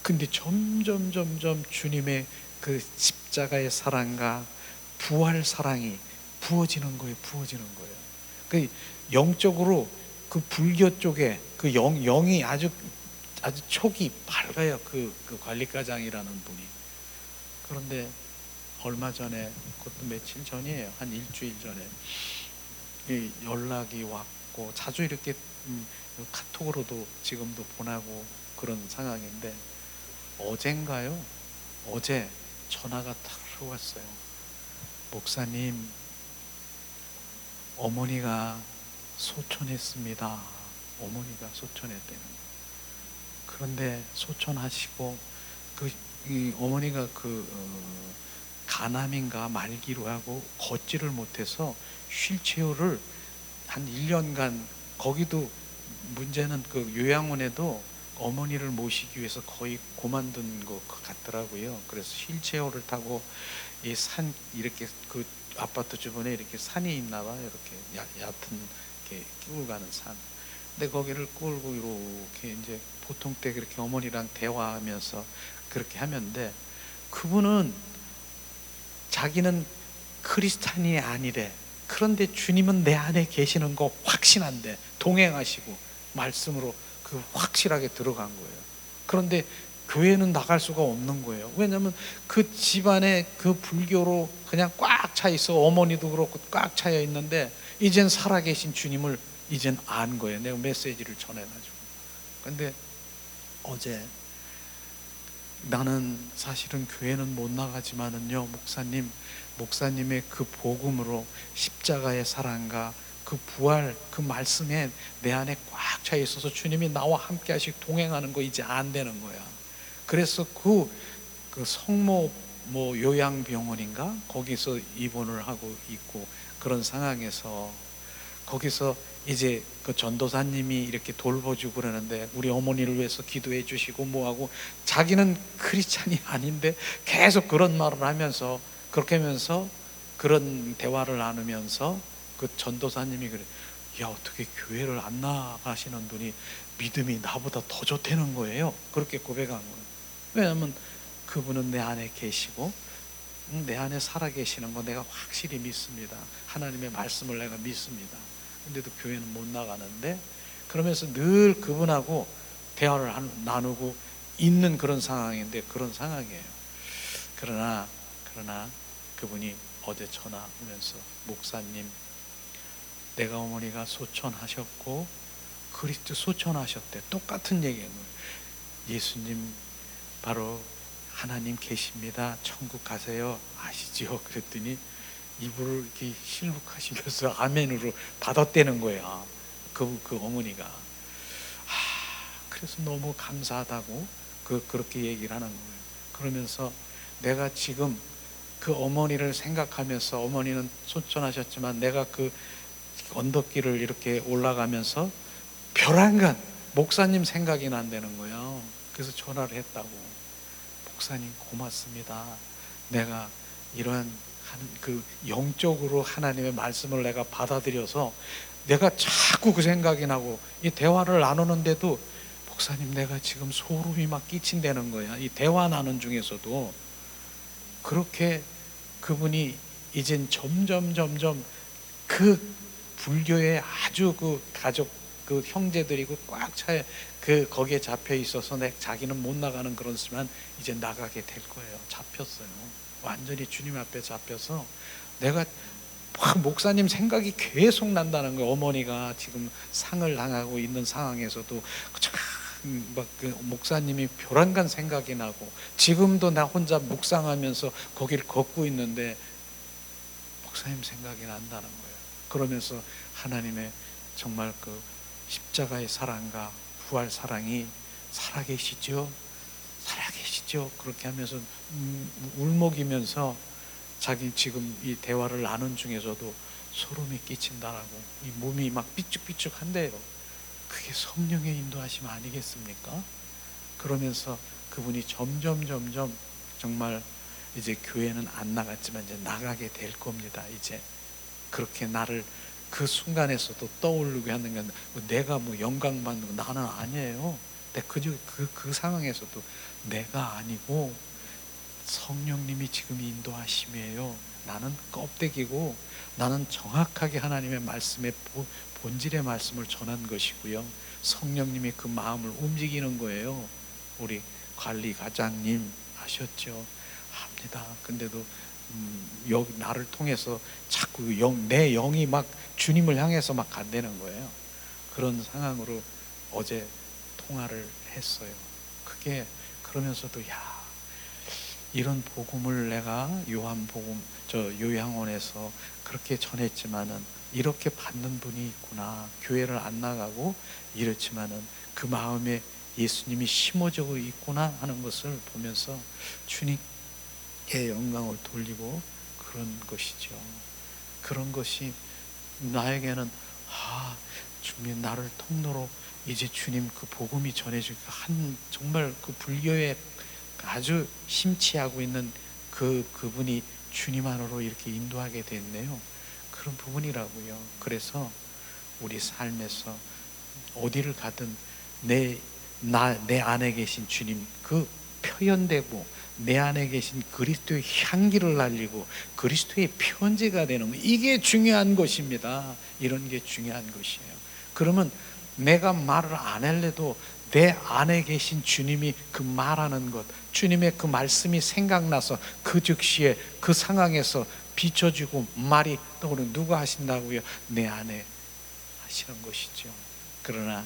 근데 점점 주님의 그 십자가의 사랑과 부활 사랑이 부어지는 거예요. 그 영적으로 그 불교 쪽에 그 영이 아주 촉이 밝아요. 그 관리과장이라는 분이. 그런데 얼마 전에, 그것도 며칠 전이에요. 한 일주일 전에 연락이 왔고 자주 이렇게 카톡으로도 지금도 보내고 그런 상황인데 어젠가요? 어제 전화가 딱 들어왔어요. 목사님, 어머니가 소천했습니다. 어머니가 소천했대요. 그런데 소천하시고 이 어머니가 간암인가 말기로 하고 걷지를 못해서 휠체어를 한 1년간, 거기도 문제는 그 요양원에도 어머니를 모시기 위해서 거의 그만둔 것 같더라고요. 그래서 휠체어를 타고 이 산, 이렇게 그 아파트 주변에 이렇게 산이 있나 봐요. 이렇게 얕은 이렇게 끼고 가는 산. 근데 거기를 끌고 이렇게 이제 보통 때 그렇게 어머니랑 대화하면서 그렇게 하면데 그분은 자기는 크리스찬이 아니래. 그런데 주님은 내 안에 계시는 거 확신한데 동행하시고 말씀으로 그 확실하게 들어간 거예요. 그런데 교회는 나갈 수가 없는 거예요. 왜냐하면 그 집안에 그 불교로 그냥 꽉 차 있어. 어머니도 그렇고 꽉 차여 있는데 이젠 살아계신 주님을 이젠 안 거예요. 내가 메시지를 전해가지고. 근데 어제 나는 사실은 교회는 못 나가지만은요, 목사님의 그 복음으로 십자가의 사랑과 그 부활, 그 말씀에 내 안에 꽉 차 있어서 주님이 나와 함께 하시고 동행하는 거 이제 안 되는 거야. 그래서 그 성모 뭐 요양병원인가 거기서 입원을 하고 있고, 그런 상황에서 거기서 이제 그 전도사님이 이렇게 돌보주고 그러는데 우리 어머니를 위해서 기도해 주시고 뭐하고, 자기는 크리스찬이 아닌데 계속 그런 말을 하면서, 그렇게 하면서 그런 대화를 나누면서 그 전도사님이 그래, 야 어떻게 교회를 안 나가시는 분이 믿음이 나보다 더 좋다는 거예요. 그렇게 고백한 거예요. 왜냐하면 그분은 내 안에 계시고 내 안에 살아계시는 거 내가 확실히 믿습니다. 하나님의 말씀을 내가 믿습니다. 근데도 교회는 못 나가는데, 그러면서 늘 그분하고 대화를 나누고 있는 그런 상황인데, 그런 상황이에요. 그러나 그분이 어제 전화 오면서, 목사님, 내가 어머니가 소천하셨고 그리스도 소천하셨대. 똑같은 얘기예요. 예수님 바로 하나님 계십니다. 천국 가세요. 아시죠? 그랬더니 입을 이렇게 실룩하시면서 아멘으로 받았다는 거야. 그 어머니가. 그래서 너무 감사하다고 그렇게 얘기를 하는 거예요. 그러면서 내가 지금 그 어머니를 생각하면서, 어머니는 소천하셨지만 내가 그 언덕길을 이렇게 올라가면서 벼랑간 목사님 생각이 난다는 거예요. 그래서 전화를 했다고. 목사님 고맙습니다. 내가 이러한 그 영적으로 하나님의 말씀을 내가 받아들여서 내가 자꾸 그 생각이 나고, 이 대화를 나누는데도 목사님 내가 지금 소름이 막 끼친다는 거야. 이 대화 나눈 중에서도. 그렇게 그분이 이젠 점점 그 불교의 아주 그 가족, 그 형제들이고 꽉 차에 거기에 잡혀 있어서 자기는 못 나가는 그렇지만 이제 나가게 될 거예요. 잡혔어요. 완전히 주님 앞에 잡혀서 내가 목사님 생각이 계속 난다는 거예요. 어머니가 지금 상을 당하고 있는 상황에서도 그 목사님이 벼랑간 생각이 나고, 지금도 나 혼자 묵상하면서 거기를 걷고 있는데 목사님 생각이 난다는 거예요. 그러면서 하나님의 정말 그 십자가의 사랑과 부활 사랑이 살아계시죠? 살아계시죠? 그렇게 하면서 울먹이면서 자기 지금 이 대화를 나눈 중에서도 소름이 끼친다라고, 이 몸이 막 삐쭉삐쭉한데요. 그게 성령의 인도하심 아니겠습니까? 그러면서 그분이 점점 정말 이제 교회는 안 나갔지만 이제 나가게 될 겁니다. 이제 그렇게 나를 그 순간에서도 떠오르게 하는 건 내가 뭐 영광 받는 거 나는 아니에요. 그 상황에서도 내가 아니고 성령님이 지금 인도하심이에요. 나는 껍데기고 나는 정확하게 하나님의 말씀의 본질의 말씀을 전한 것이고요. 성령님이 그 마음을 움직이는 거예요. 우리 관리과장님 아셨죠? 합니다. 근데도 나를 통해서 자꾸 내 영이 막 주님을 향해서 막 간다는 거예요. 그런 상황으로 어제 통화를 했어요. 그게 그러면서도 이런 복음을 내가 요양원에서 그렇게 전했지만은 이렇게 받는 분이 있구나. 교회를 안 나가고 이렇지만은 그 마음에 예수님이 심어져 있구나 하는 것을 보면서 주님께 영광을 돌리고 그런 것이죠. 그런 것이 나에게는 주님 나를 통로로 이제 주님 그 복음이 전해지고 정말 그 불교에 아주 심취하고 있는 그분이 주님 안으로 이렇게 인도하게 됐네요. 그런 부분이라고요. 그래서 우리 삶에서 어디를 가든 내 안에 계신 주님 그 표현되고 내 안에 계신 그리스도의 향기를 날리고 그리스도의 편지가 되는 거, 이게 중요한 것입니다. 이런 게 중요한 것이에요. 그러면 내가 말을 안 할래도 내 안에 계신 주님이 그 말하는 것, 주님의 그 말씀이 생각나서 그 즉시에 그 상황에서 비춰지고 말이 떠오르는, 누가 하신다고요? 내 안에 하시는 것이죠. 그러나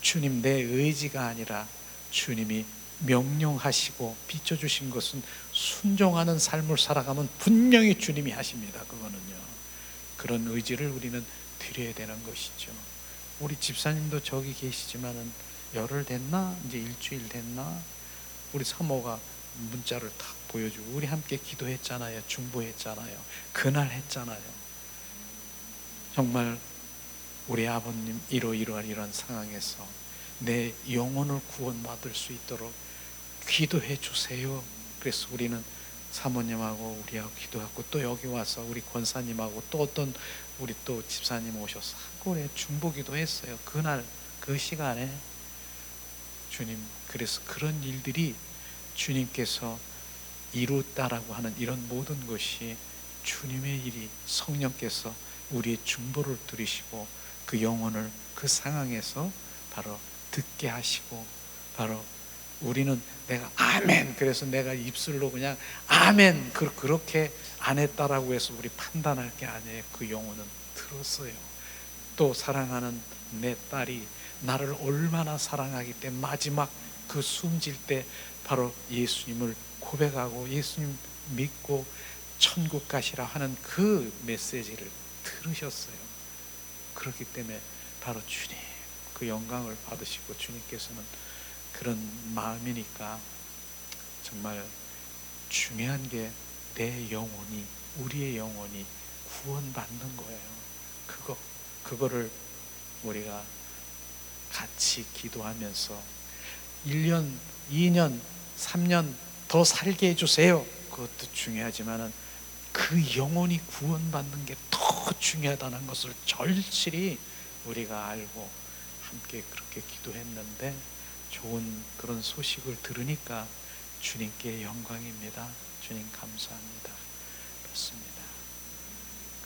주님 내 의지가 아니라 주님이 명령하시고 비춰주신 것은 순종하는 삶을 살아가면 분명히 주님이 하십니다. 그거는요. 그런 의지를 우리는 드려야 되는 것이죠. 우리 집사님도 저기 계시지만은 열흘 됐나? 이제 일주일 됐나? 우리 사모가 문자를 딱 보여주고 우리 함께 기도했잖아요. 중보했잖아요. 그날 했잖아요. 정말 우리 아버님 이러이러한 상황에서 내 영혼을 구원받을 수 있도록 기도해 주세요. 그래서 우리는 사모님하고 우리하고 기도하고 또 여기 와서 우리 권사님하고 또 어떤 우리 또 집사님 오셔서 한꺼번에 중보기도 했어요. 그날 그 시간에 주님, 그래서 그런 일들이 주님께서 이루었다라고 하는 이런 모든 것이 주님의 일이, 성령께서 우리의 중보를 들으시고 그 영혼을 그 상황에서 바로 듣게 하시고, 바로 우리는 내가 아멘, 그래서 내가 입술로 그냥 아멘 그렇게 안 했다라고 해서 우리 판단할 게 아니에요. 그 영혼은 들었어요. 또 사랑하는 내 딸이 나를 얼마나 사랑하기 때문에 마지막 그 숨질 때 바로 예수님을 고백하고 예수님 믿고 천국 가시라 하는 그 메시지를 들으셨어요. 그렇기 때문에 바로 주님 그 영광을 받으시고, 주님께서는 그런 마음이니까 정말 중요한 게 내 영혼이, 우리의 영혼이 구원받는 거예요. 그거를 우리가 같이 기도하면서 1년, 2년, 3년 더 살게 해주세요. 그것도 중요하지만은 그 영혼이 구원받는 게 더 중요하다는 것을 절실히 우리가 알고 함께 그렇게 기도했는데, 좋은 그런 소식을 들으니까 주님께 영광입니다. 주님 감사합니다. 그렇습니다.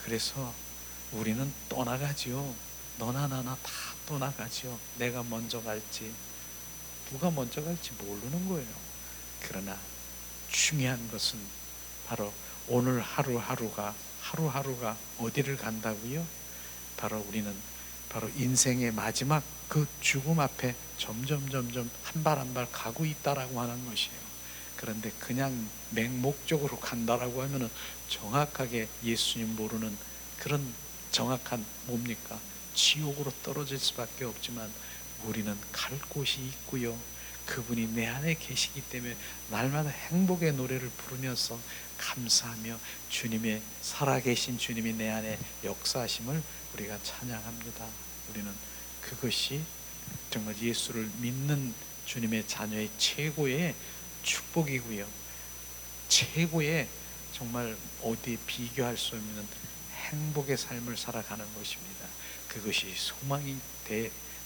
그래서 우리는 떠나가지요. 너나 나나 다 떠나가지요. 내가 먼저 갈지 누가 먼저 갈지 모르는 거예요. 그러나 중요한 것은 바로 오늘 하루하루가 어디를 간다고요? 바로 우리는 바로 인생의 마지막 그 죽음 앞에 점점 한 발 한 발 가고 있다라고 하는 것이에요. 그런데 그냥 맹목적으로 간다라고 하면은 정확하게 예수님 모르는 그런 정확한 뭡니까? 지옥으로 떨어질 수밖에 없지만 우리는 갈 곳이 있고요. 그분이 내 안에 계시기 때문에 날마다 행복의 노래를 부르면서 감사하며 주님의 살아계신 주님이 내 안에 역사하심을 우리가 찬양합니다. 우리는 그것이 정말 예수를 믿는 주님의 자녀의 최고의 축복이고요. 최고의 정말 어디에 비교할 수 없는 행복의 삶을 살아가는 것입니다. 그것이 소망이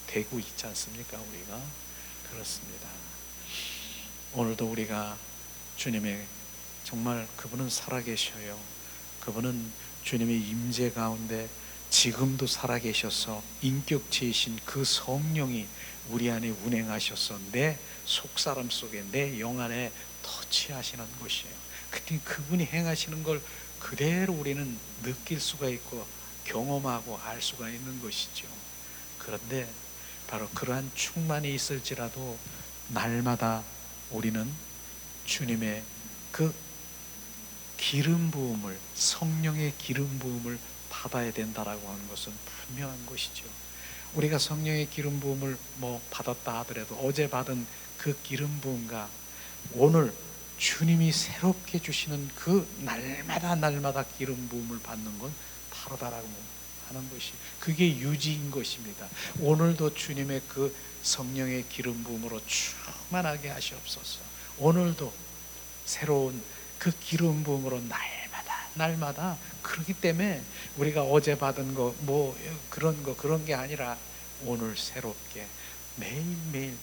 되고 있지 않습니까? 우리가 그렇습니다. 오늘도 우리가 주님의 정말 그분은 살아계셔요. 그분은 주님의 임재 가운데 지금도 살아계셔서 인격체이신 그 성령이 우리 안에 운행하셔서 내 속사람 속에 내 영 안에 터치하시는 것이에요. 그때 그분이 행하시는 걸 그대로 우리는 느낄 수가 있고 경험하고 알 수가 있는 것이죠. 그런데 바로 그러한 충만이 있을지라도 날마다 우리는 주님의 그 기름 부음을, 성령의 기름 부음을 받아야 된다라고 하는 것은 분명한 것이죠. 우리가 성령의 기름 부음을 받았다 하더라도 어제 받은 그 기름 부음과 오늘 주님이 새롭게 주시는 그 날마다 기름 부음을 받는 건 다르다라고 하는 것이, 그게 유지인 것입니다. 오늘도 주님의 그 성령의 기름 부음으로 충만하게 하시옵소서. 오늘도 새로운 그 기름 부음으로 날마다 그렇기 때문에 우리가 어제 받은 거 그런 게 아니라 오늘 새롭게 매일매일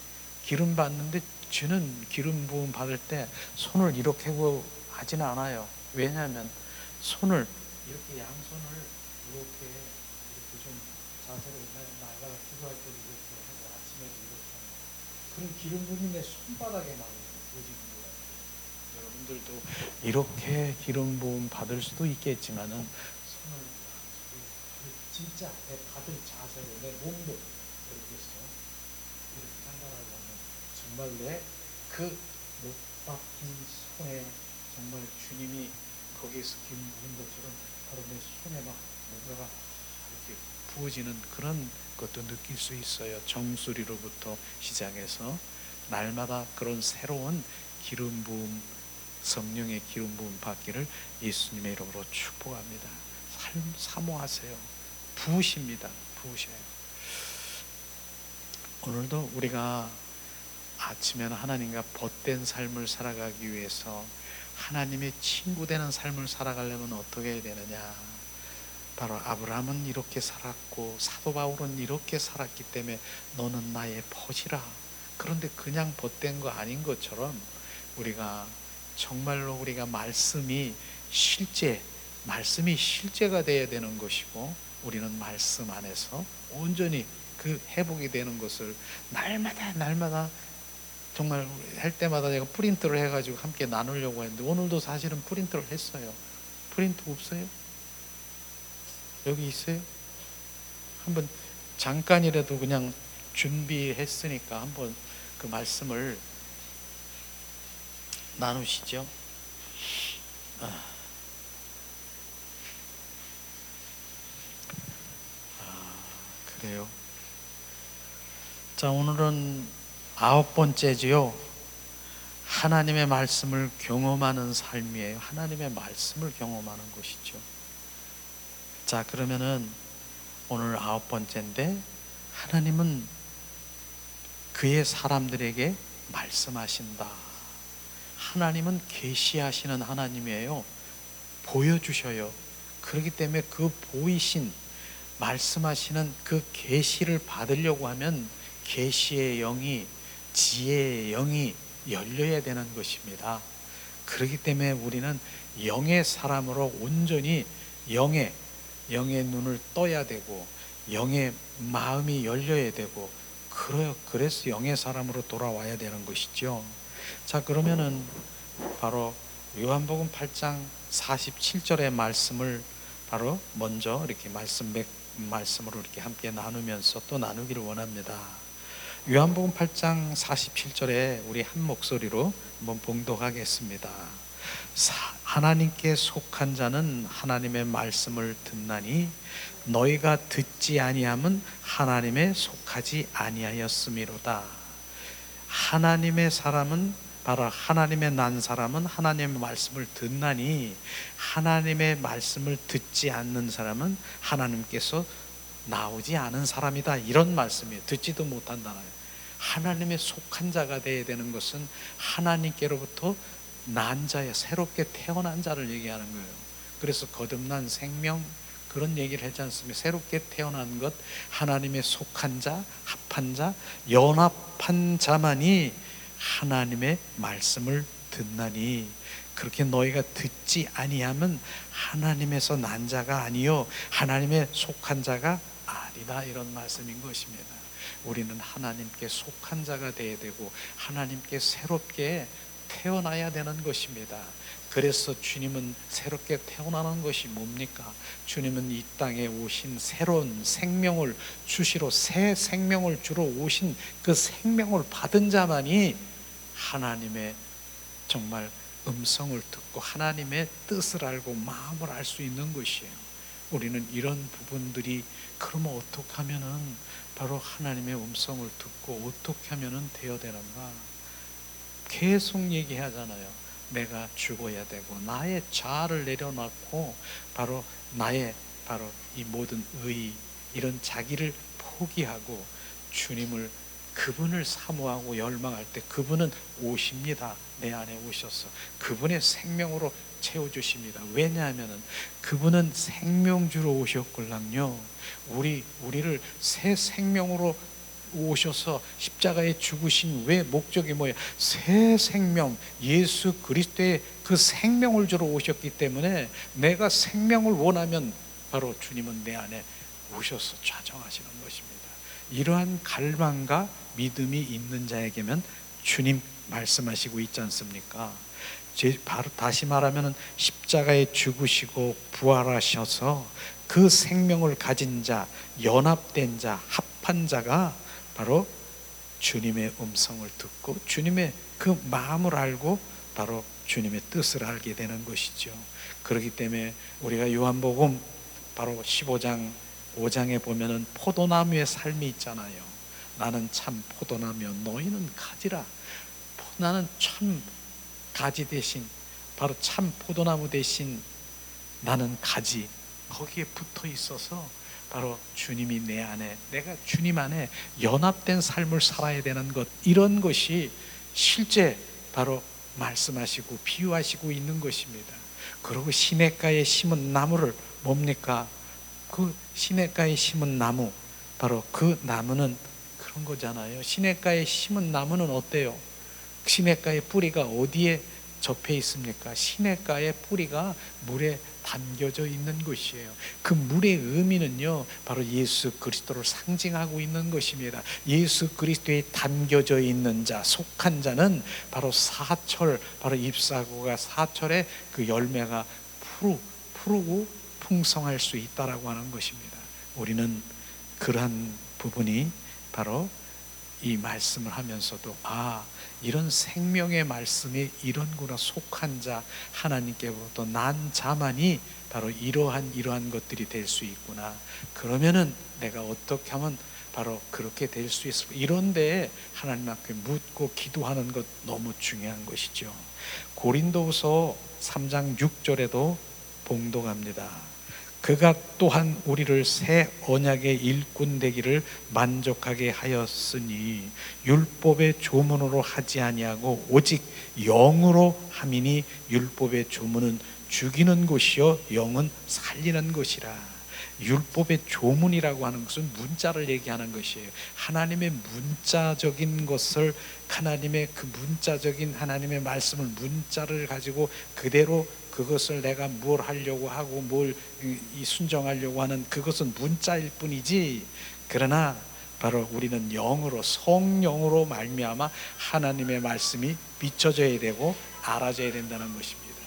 기름 받는데, 저는 기름 부음 받을 때 손을 이렇게 하고 하지는 않아요. 왜냐하면 손을 이렇게 양손을 이렇게 좀 자세로 나가다 기도할 때도 이렇게 하고 아침에도 이렇게 하고, 그런 기름 부음이 내 손바닥에 막 부어지는 것 같아요. 여러분들도 이렇게 기름 부음 받을 수도 있겠지만은 손을 진짜 내 받을 자세로 내 몸도 이렇게 해서 이렇게 한다라고 하면 정말 내 그 못 박힌 손에 정말 주님이 거기에서 기름 부은 것처럼 바로 내 손에 막 뭔가가 이렇게 부어지는 그런 것도 느낄 수 있어요. 정수리로부터 시작해서 날마다 그런 새로운 기름 부음 성령의 기름 부음 받기를 예수님의 이름으로 축복합니다. 삶 사모하세요. 부으십니다. 부으셔요. 오늘도 우리가 아침에는 하나님과 벗된 삶을 살아가기 위해서 하나님의 친구 되는 삶을 살아가려면 어떻게 해야 되느냐? 바로 아브라함은 이렇게 살았고 사도 바울은 이렇게 살았기 때문에 너는 나의 벗이라. 그런데 그냥 벗된 거 아닌 것처럼 우리가 정말로 우리가 말씀이 실제가 되어야 되는 것이고, 우리는 말씀 안에서 온전히 그 회복이 되는 것을 날마다 정말 할 때마다 제가 프린트를 해가지고 함께 나누려고 했는데, 오늘도 사실은 프린트를 했어요. 프린트 없어요? 여기 있어요? 한번 잠깐이라도 그냥 준비했으니까 한번 그 말씀을 나누시죠. 그래요. 자, 오늘은 9번째지요. 하나님의 말씀을 경험하는 삶이에요. 하나님의 말씀을 경험하는 것이죠. 자, 그러면은 오늘 9번째인데, 하나님은 그의 사람들에게 말씀하신다. 하나님은 계시하시는 하나님이에요. 보여주셔요. 그렇기 때문에 그 보이신 말씀하시는 그 계시를 받으려고 하면 계시의 영이, 지혜의 영이 열려야 되는 것입니다. 그렇기 때문에 우리는 영의 사람으로 온전히 영의 눈을 떠야 되고, 영의 마음이 열려야 되고, 그래서 영의 사람으로 돌아와야 되는 것이죠. 자, 그러면은 바로 요한복음 8장 47절의 말씀을 바로 먼저 이렇게 말씀으로 이렇게 함께 나누면서 또 나누기를 원합니다. 요한복음 8장 47절에 우리 한 목소리로 한번 봉독하겠습니다. 하나님께 속한 자는 하나님의 말씀을 듣나니 너희가 듣지 아니함은 하나님에 속하지 아니하였음이로다. 하나님의 사람은, 바로 하나님의 난 사람은 하나님의 말씀을 듣나니 하나님의 말씀을 듣지 않는 사람은 하나님께서 나오지 않은 사람이다. 이런 말씀이에요. 듣지도 못한다는. 하나님의 속한 자가 되어야 되는 것은 하나님께로부터 난 자야, 새롭게 태어난 자를 얘기하는 거예요. 그래서 거듭난 생명, 그런 얘기를 하지 않습니까? 새롭게 태어난 것, 하나님의 속한 자, 합한 자, 연합한 자만이 하나님의 말씀을 듣나니, 그렇게 너희가 듣지 아니하면 하나님에서 난 자가 아니요 하나님의 속한 자가 아니다. 이런 말씀인 것입니다. 우리는 하나님께 속한 자가 되어야 되고 하나님께 새롭게 태어나야 되는 것입니다. 그래서 주님은 새롭게 태어나는 것이 뭡니까? 주님은 이 땅에 오신 새로운 생명을 주시러, 새 생명을 주러 오신 그 생명을 받은 자만이 하나님의 정말 음성을 듣고 하나님의 뜻을 알고 마음을 알 수 있는 것이에요. 우리는 이런 부분들이, 그러면 어떻게 하면은 바로 하나님의 음성을 듣고 어떻게 하면은 되어야 되는가? 계속 얘기하잖아요. 내가 죽어야 되고 나의 자아를 내려놓고 바로 나의 바로 이 모든 의, 이런 자기를 포기하고 주님을, 그분을 사모하고 열망할 때 그분은 오십니다. 내 안에 오셔서 그분의 생명으로 채워주십니다. 왜냐하면 그분은 생명주로 오셨걸랑요. 우리를 새 생명으로 오셔서 십자가에 죽으신 왜 목적이 뭐예요? 새 생명, 예수 그리스도의 그 생명을 주러 오셨기 때문에 내가 생명을 원하면 바로 주님은 내 안에 오셔서 좌정하시는 것입니다. 이러한 갈망과 믿음이 있는 자에게면 주님 말씀하시고 있지 않습니까? 바로 다시 말하면 십자가에 죽으시고 부활하셔서 그 생명을 가진 자, 연합된 자, 합한 자가 바로 주님의 음성을 듣고 주님의 그 마음을 알고 바로 주님의 뜻을 알게 되는 것이죠. 그렇기 때문에 우리가 요한복음 바로 15장 5장에 보면은 포도나무의 삶이 있잖아요. 나는 참 포도나무여 너희는 가지라. 나는 참 가지 대신 바로 참 포도나무 대신 나는 가지, 거기에 붙어 있어서 바로 주님이 내 안에, 내가 주님 안에 연합된 삶을 살아야 되는 것, 이런 것이 실제 바로 말씀하시고 비유하시고 있는 것입니다. 그리고 시냇가에 심은 나무를 뭡니까? 그 시냇가에 심은 나무, 바로 그 나무는 그런 거잖아요. 시냇가에 심은 나무는 어때요? 시냇가의 뿌리가 어디에 접해 있습니까? 시냇가의 뿌리가 물에 담겨져 있는 것이에요. 그 물의 의미는요, 바로 예수 그리스도를 상징하고 있는 것입니다. 예수 그리스도에 담겨져 있는 자, 속한 자는 바로 사철, 바로 잎사구가 사철의 그 열매가 푸르고 풍성할 수 있다라고 하는 것입니다. 우리는 그러한 부분이 바로 이 말씀을 하면서도 이런 생명의 말씀이 이런구나, 속한 자, 하나님께로부터 난 자만이 바로 이러한 것들이 될 수 있구나. 그러면은 내가 어떻게 하면 바로 그렇게 될 수 있을까? 이런 데에 하나님 앞에 묻고 기도하는 것 너무 중요한 것이죠. 고린도후서 3장 6절에도 봉독합니다. 그가 또한 우리를 새 언약의 일꾼 되기를 만족하게 하였으니 율법의 조문으로 하지 아니하고 오직 영으로 함이니 율법의 조문은 죽이는 것이요 영은 살리는 것이라. 율법의 조문이라고 하는 것은 문자를 얘기하는 것이에요. 하나님의 문자적인 것을, 하나님의 그 문자적인 하나님의 말씀을, 문자를 가지고 그대로 그것을 내가 뭘 하려고 하고 뭘 순종하려고 하는 그것은 문자일 뿐이지, 그러나 바로 우리는 영으로, 성령으로 말미암아 하나님의 말씀이 비춰져야 되고 알아져야 된다는 것입니다.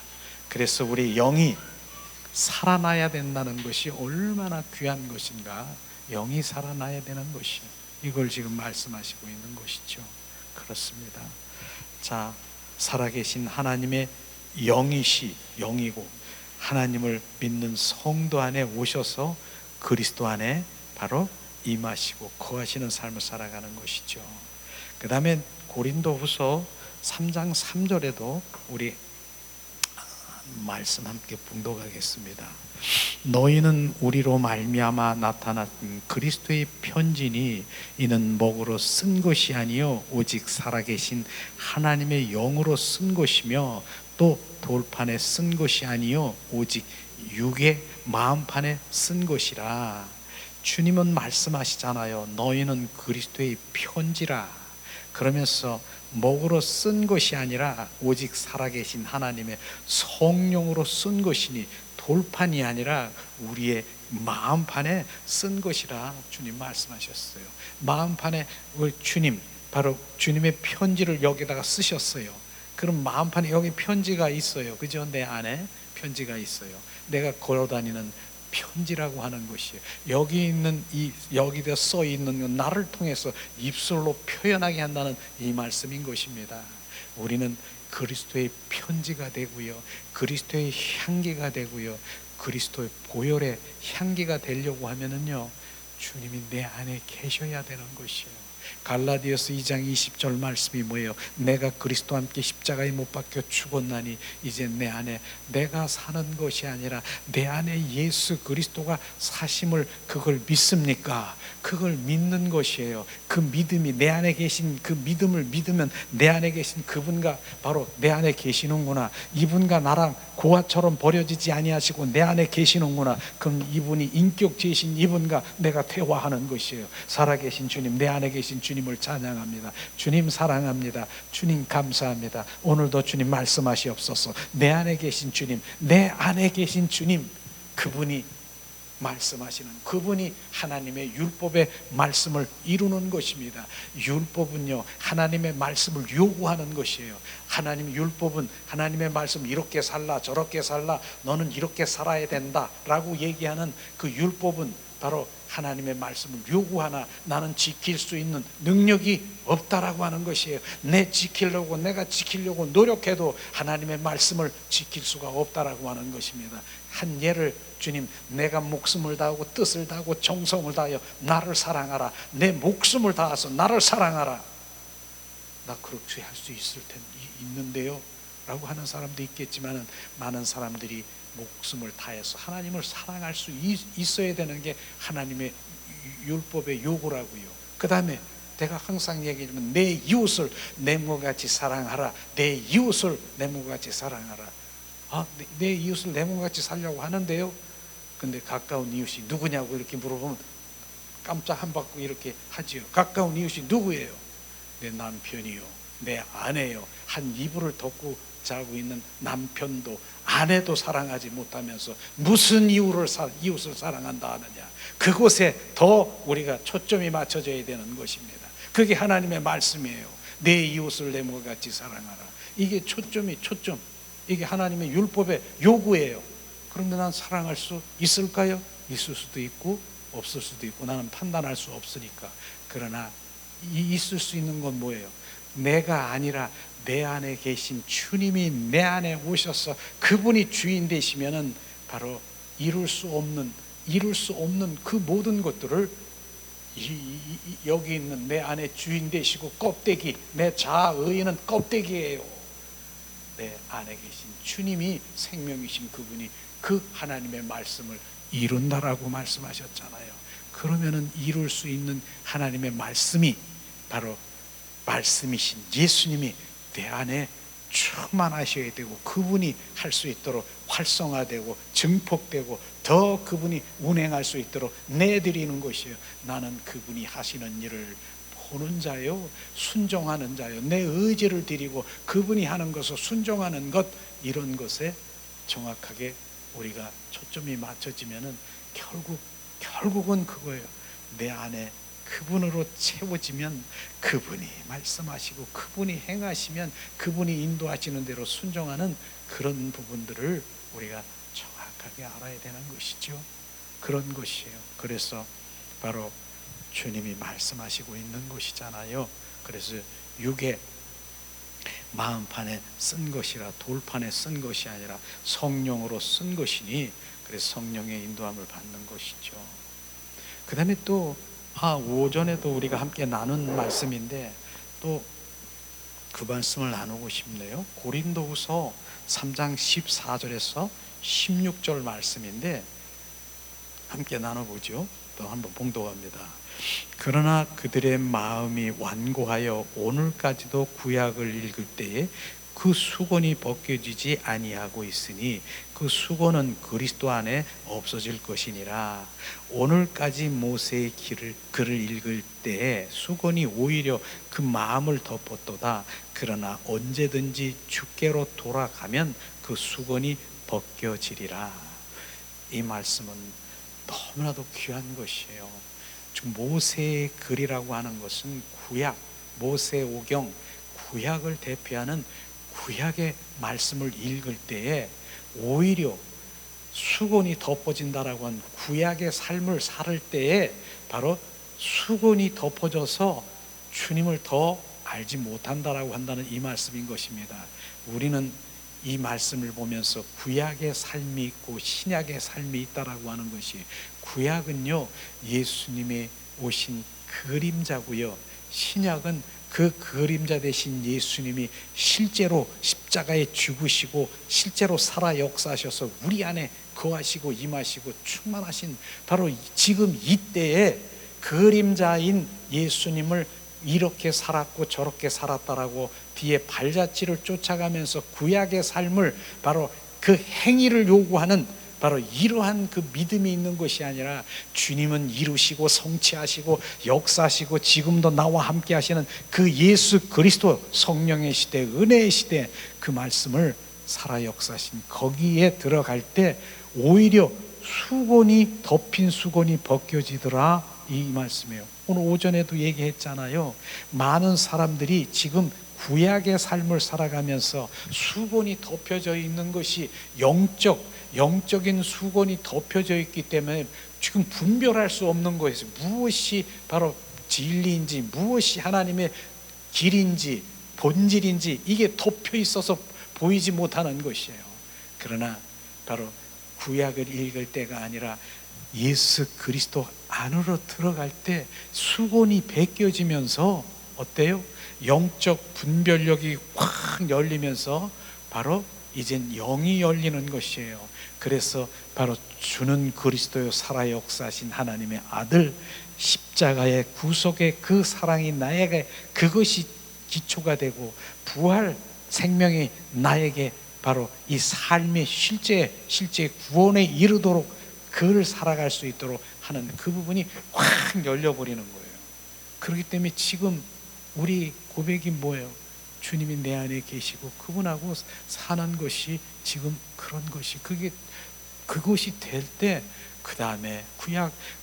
그래서 우리 영이 살아나야 된다는 것이 얼마나 귀한 것인가. 영이 살아나야 되는 것이요, 이걸 지금 말씀하시고 있는 것이죠. 그렇습니다. 자, 살아계신 하나님의 영이고 하나님을 믿는 성도 안에 오셔서 그리스도 안에 바로 임하시고 거하시는 삶을 살아가는 것이죠. 그 다음에 고린도후서 3장 3절에도 우리 말씀 함께 봉독하겠습니다. 너희는 우리로 말미암아 나타난 그리스도의 편지니 이는 먹으로 쓴 것이 아니요 오직 살아계신 하나님의 영으로 쓴 것이며 또 돌판에 쓴 것이 아니요 오직 육의 마음판에 쓴 것이라. 주님은 말씀하시잖아요. 너희는 그리스도의 편지라. 그러면서 먹으로 쓴 것이 아니라 오직 살아계신 하나님의 성령으로 쓴 것이니 돌판이 아니라 우리의 마음판에 쓴 것이라 주님 말씀하셨어요. 마음판에 주님, 바로 주님의 편지를 여기다가 쓰셨어요. 그럼 마음판에 여기 편지가 있어요. 그죠? 내 안에 편지가 있어요. 내가 걸어다니는 편지라고 하는 것이에요. 여기 있는 여기다 써 있는 건 나를 통해서 입술로 표현하게 한다는 이 말씀인 것입니다. 우리는 그리스도의 편지가 되고요, 그리스도의 향기가 되고요, 그리스도의 보혈의 향기가 되려고 하면은요, 주님이 내 안에 계셔야 되는 것이에요. 갈라디아서 2장 20절 말씀이 뭐예요? 내가 그리스도와 함께 십자가에 못 박혀 죽었나니 이제 내 안에 내가 사는 것이 아니라 내 안에 예수 그리스도가 사심을, 그걸 믿습니까? 그걸 믿는 것이에요. 그 믿음이, 내 안에 계신 그 믿음을 믿으면 내 안에 계신 그분과 바로 내 안에 계시는구나. 이분과 나랑 고아처럼 버려지지 아니하시고 내 안에 계시는구나. 그럼 이분이 인격체이신 이분과 내가 대화하는 것이에요. 살아계신 주님, 내 안에 계신 주님을 찬양합니다. 주님 사랑합니다. 주님 감사합니다. 오늘도 주님 말씀하시옵소서. 내 안에 계신 주님, 내 안에 계신 주님, 그분이 말씀하시는, 그분이 하나님의 율법의 말씀을 이루는 것입니다. 율법은요, 하나님의 말씀을 요구하는 것이에요. 하나님의 율법은 하나님의 말씀, 이렇게 살라 저렇게 살라, 너는 이렇게 살아야 된다 라고 얘기하는 그 율법은 바로 하나님의 말씀을 요구하나 나는 지킬 수 있는 능력이 없다라고 하는 것이에요. 내가 지키려고 노력해도 하나님의 말씀을 지킬 수가 없다라고 하는 것입니다. 한 예를, 주님, 내가 목숨을 다하고 뜻을 다하고 정성을 다하여 나를 사랑하라. 내 목숨을 다해서 나를 사랑하라. 나 그렇게 할 수 있는데요, 라고 하는 사람도 있겠지만, 많은 사람들이 목숨을 다해서 하나님을 사랑할 수 있어야 되는 게 하나님의 율법의 요구라고요. 그 다음에 내가 항상 얘기하지만 내 이웃을 내 몸같이 사랑하라. 내 이웃을 내 몸같이 사랑하라. 내 이웃을 내 몸같이 살려고 하는데요, 근데 가까운 이웃이 누구냐고 이렇게 물어보면 깜짝 한 바퀴 이렇게 하지요. 가까운 이웃이 누구예요? 내 남편이요, 내 아내요. 한 이불을 덮고 자고 있는 남편도 아내도 사랑하지 못하면서 무슨 이웃을 사랑한다 하느냐. 그곳에 더 우리가 초점이 맞춰져야 되는 것입니다. 그게 하나님의 말씀이에요. 내 이웃을 내 몸같이 사랑하라. 이게 초점. 이게 하나님의 율법의 요구예요. 그런데 난 사랑할 수 있을까요? 있을 수도 있고 없을 수도 있고, 나는 판단할 수 없으니까. 그러나 있을 수 있는 건 뭐예요? 내가 아니라 내 안에 계신 주님이 내 안에 오셔서 그분이 주인 되시면은 바로 이룰 수 없는 그 모든 것들을 여기 있는 내 안에 주인 되시고 껍데기, 내 자아의는 껍데기예요. 내 안에 계신 주님이 생명이신 그분이 그 하나님의 말씀을 이룬다라고 말씀하셨잖아요. 그러면은 이룰 수 있는 하나님의 말씀이 바로 말씀이신 예수님이 내 안에 충만하셔야 되고, 그분이 할 수 있도록 활성화되고 증폭되고 더 그분이 운행할 수 있도록 내드리는 것이에요. 나는 그분이 하시는 일을 보는 자요, 순종하는 자요. 내 의지를 드리고 그분이 하는 것을 순종하는 것, 이런 것에 정확하게 우리가 초점이 맞춰지면은 결국은 그거예요. 내 안에 그분으로 채워지면, 그분이 말씀하시고 그분이 행하시면, 그분이 인도하시는 대로 순종하는 그런 부분들을 우리가 정확하게 알아야 되는 것이죠. 그런 것이에요. 그래서 바로 주님이 말씀하시고 있는 것이잖아요. 그래서 육에 마음판에 쓴 것이라 돌판에 쓴 것이 아니라 성령으로 쓴 것이니, 그래서 성령의 인도함을 받는 것이죠. 그 다음에 또 오전에도 우리가 함께 나눈 말씀인데 또 그 말씀을 나누고 싶네요. 고린도후서 3장 14절에서 16절 말씀인데 함께 나눠보죠. 또 한번 봉독합니다. 그러나 그들의 마음이 완고하여 오늘까지도 구약을 읽을 때에 그 수건이 벗겨지지 아니하고 있으니 그 수건은 그리스도 안에 없어질 것이니라. 오늘까지 모세의 글을 읽을 때에 수건이 오히려 그 마음을 덮었도다. 그러나 언제든지 주께로 돌아가면 그 수건이 벗겨지리라. 이 말씀은 너무나도 귀한 것이에요. 지금 모세의 글이라고 하는 것은 구약, 모세오경, 구약을 대표하는 구약의 말씀을 읽을 때에 오히려 수건이 덮어진다라고 한 구약의 삶을 살 때에 바로 수건이 덮어져서 주님을 더 알지 못한다라고 한다는 이 말씀인 것입니다. 우리는 이 말씀을 보면서 구약의 삶이 있고 신약의 삶이 있다라고 하는 것이, 구약은요 예수님의 오신 그림자고요, 신약은 그 그림자 되신 예수님이 실제로 십자가에 죽으시고 실제로 살아 역사하셔서 우리 안에 거하시고 임하시고 충만하신 바로 지금 이때에 그림자인 예수님을 이렇게 살았고 저렇게 살았다라고 뒤에 발자취를 쫓아가면서 구약의 삶을 바로 그 행위를 요구하는 바로 이러한 그 믿음이 있는 것이 아니라, 주님은 이루시고 성취하시고 역사하시고 지금도 나와 함께 하시는 그 예수 그리스도 성령의 시대, 은혜의 시대, 그 말씀을 살아 역사하신 거기에 들어갈 때 오히려 수건이 덮인 수건이 벗겨지더라, 이 말씀이에요. 오늘 오전에도 얘기했잖아요. 많은 사람들이 지금 구약의 삶을 살아가면서 수건이 덮여져 있는 것이 영적인 수건이 덮여져 있기 때문에 지금 분별할 수 없는 거예요. 무엇이 바로 진리인지, 무엇이 하나님의 길인지 본질인지 이게 덮여 있어서 보이지 못하는 것이에요. 그러나 바로 구약을 읽을 때가 아니라 예수 그리스도 안으로 들어갈 때 수건이 벗겨지면서 어때요? 영적 분별력이 확 열리면서 바로 이젠 영이 열리는 것이에요. 그래서 바로 주는 그리스도요 살아 역사하신 하나님의 아들 십자가의 구속의 그 사랑이 나에게 그것이 기초가 되고 부활 생명이 나에게 바로 이 삶의 실제 구원에 이르도록 그를 살아갈 수 있도록 하는 그 부분이 확 열려버리는 거예요. 그렇기 때문에 지금 우리 고백이 뭐예요? 주님이 내 안에 계시고 그분하고 사는 것이 지금 그런 것이 그것이 될 때 그 다음에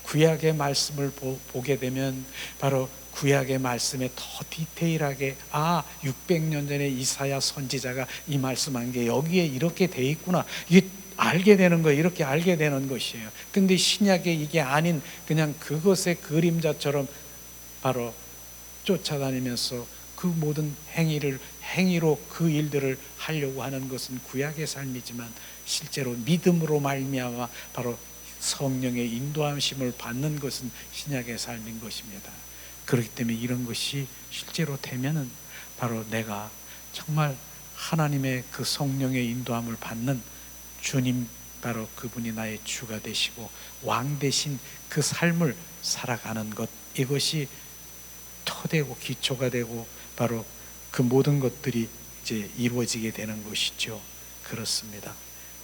구약의 말씀을 보게 되면 바로 구약의 말씀에 더 디테일하게 600년 전에 이사야 선지자가 이 말씀한 게 여기에 이렇게 돼 있구나, 이게 알게 되는 거예요. 이렇게 알게 되는 것이에요. 근데 신약에 이게 아닌 그냥 그것의 그림자처럼 바로 쫓아다니면서 그 모든 행위로 그 일들을 하려고 하는 것은 구약의 삶이지만 실제로 믿음으로 말미암아 바로 성령의 인도하심을 받는 것은 신약의 삶인 것입니다. 그렇기 때문에 이런 것이 실제로 되면은 바로 내가 정말 하나님의 그 성령의 인도함을 받는 주님, 바로 그분이 나의 주가 되시고 왕 되신 그 삶을 살아가는 것, 이것이 터되고 기초가 되고 바로 그 모든 것들이 이제 이루어지게 되는 것이죠. 그렇습니다.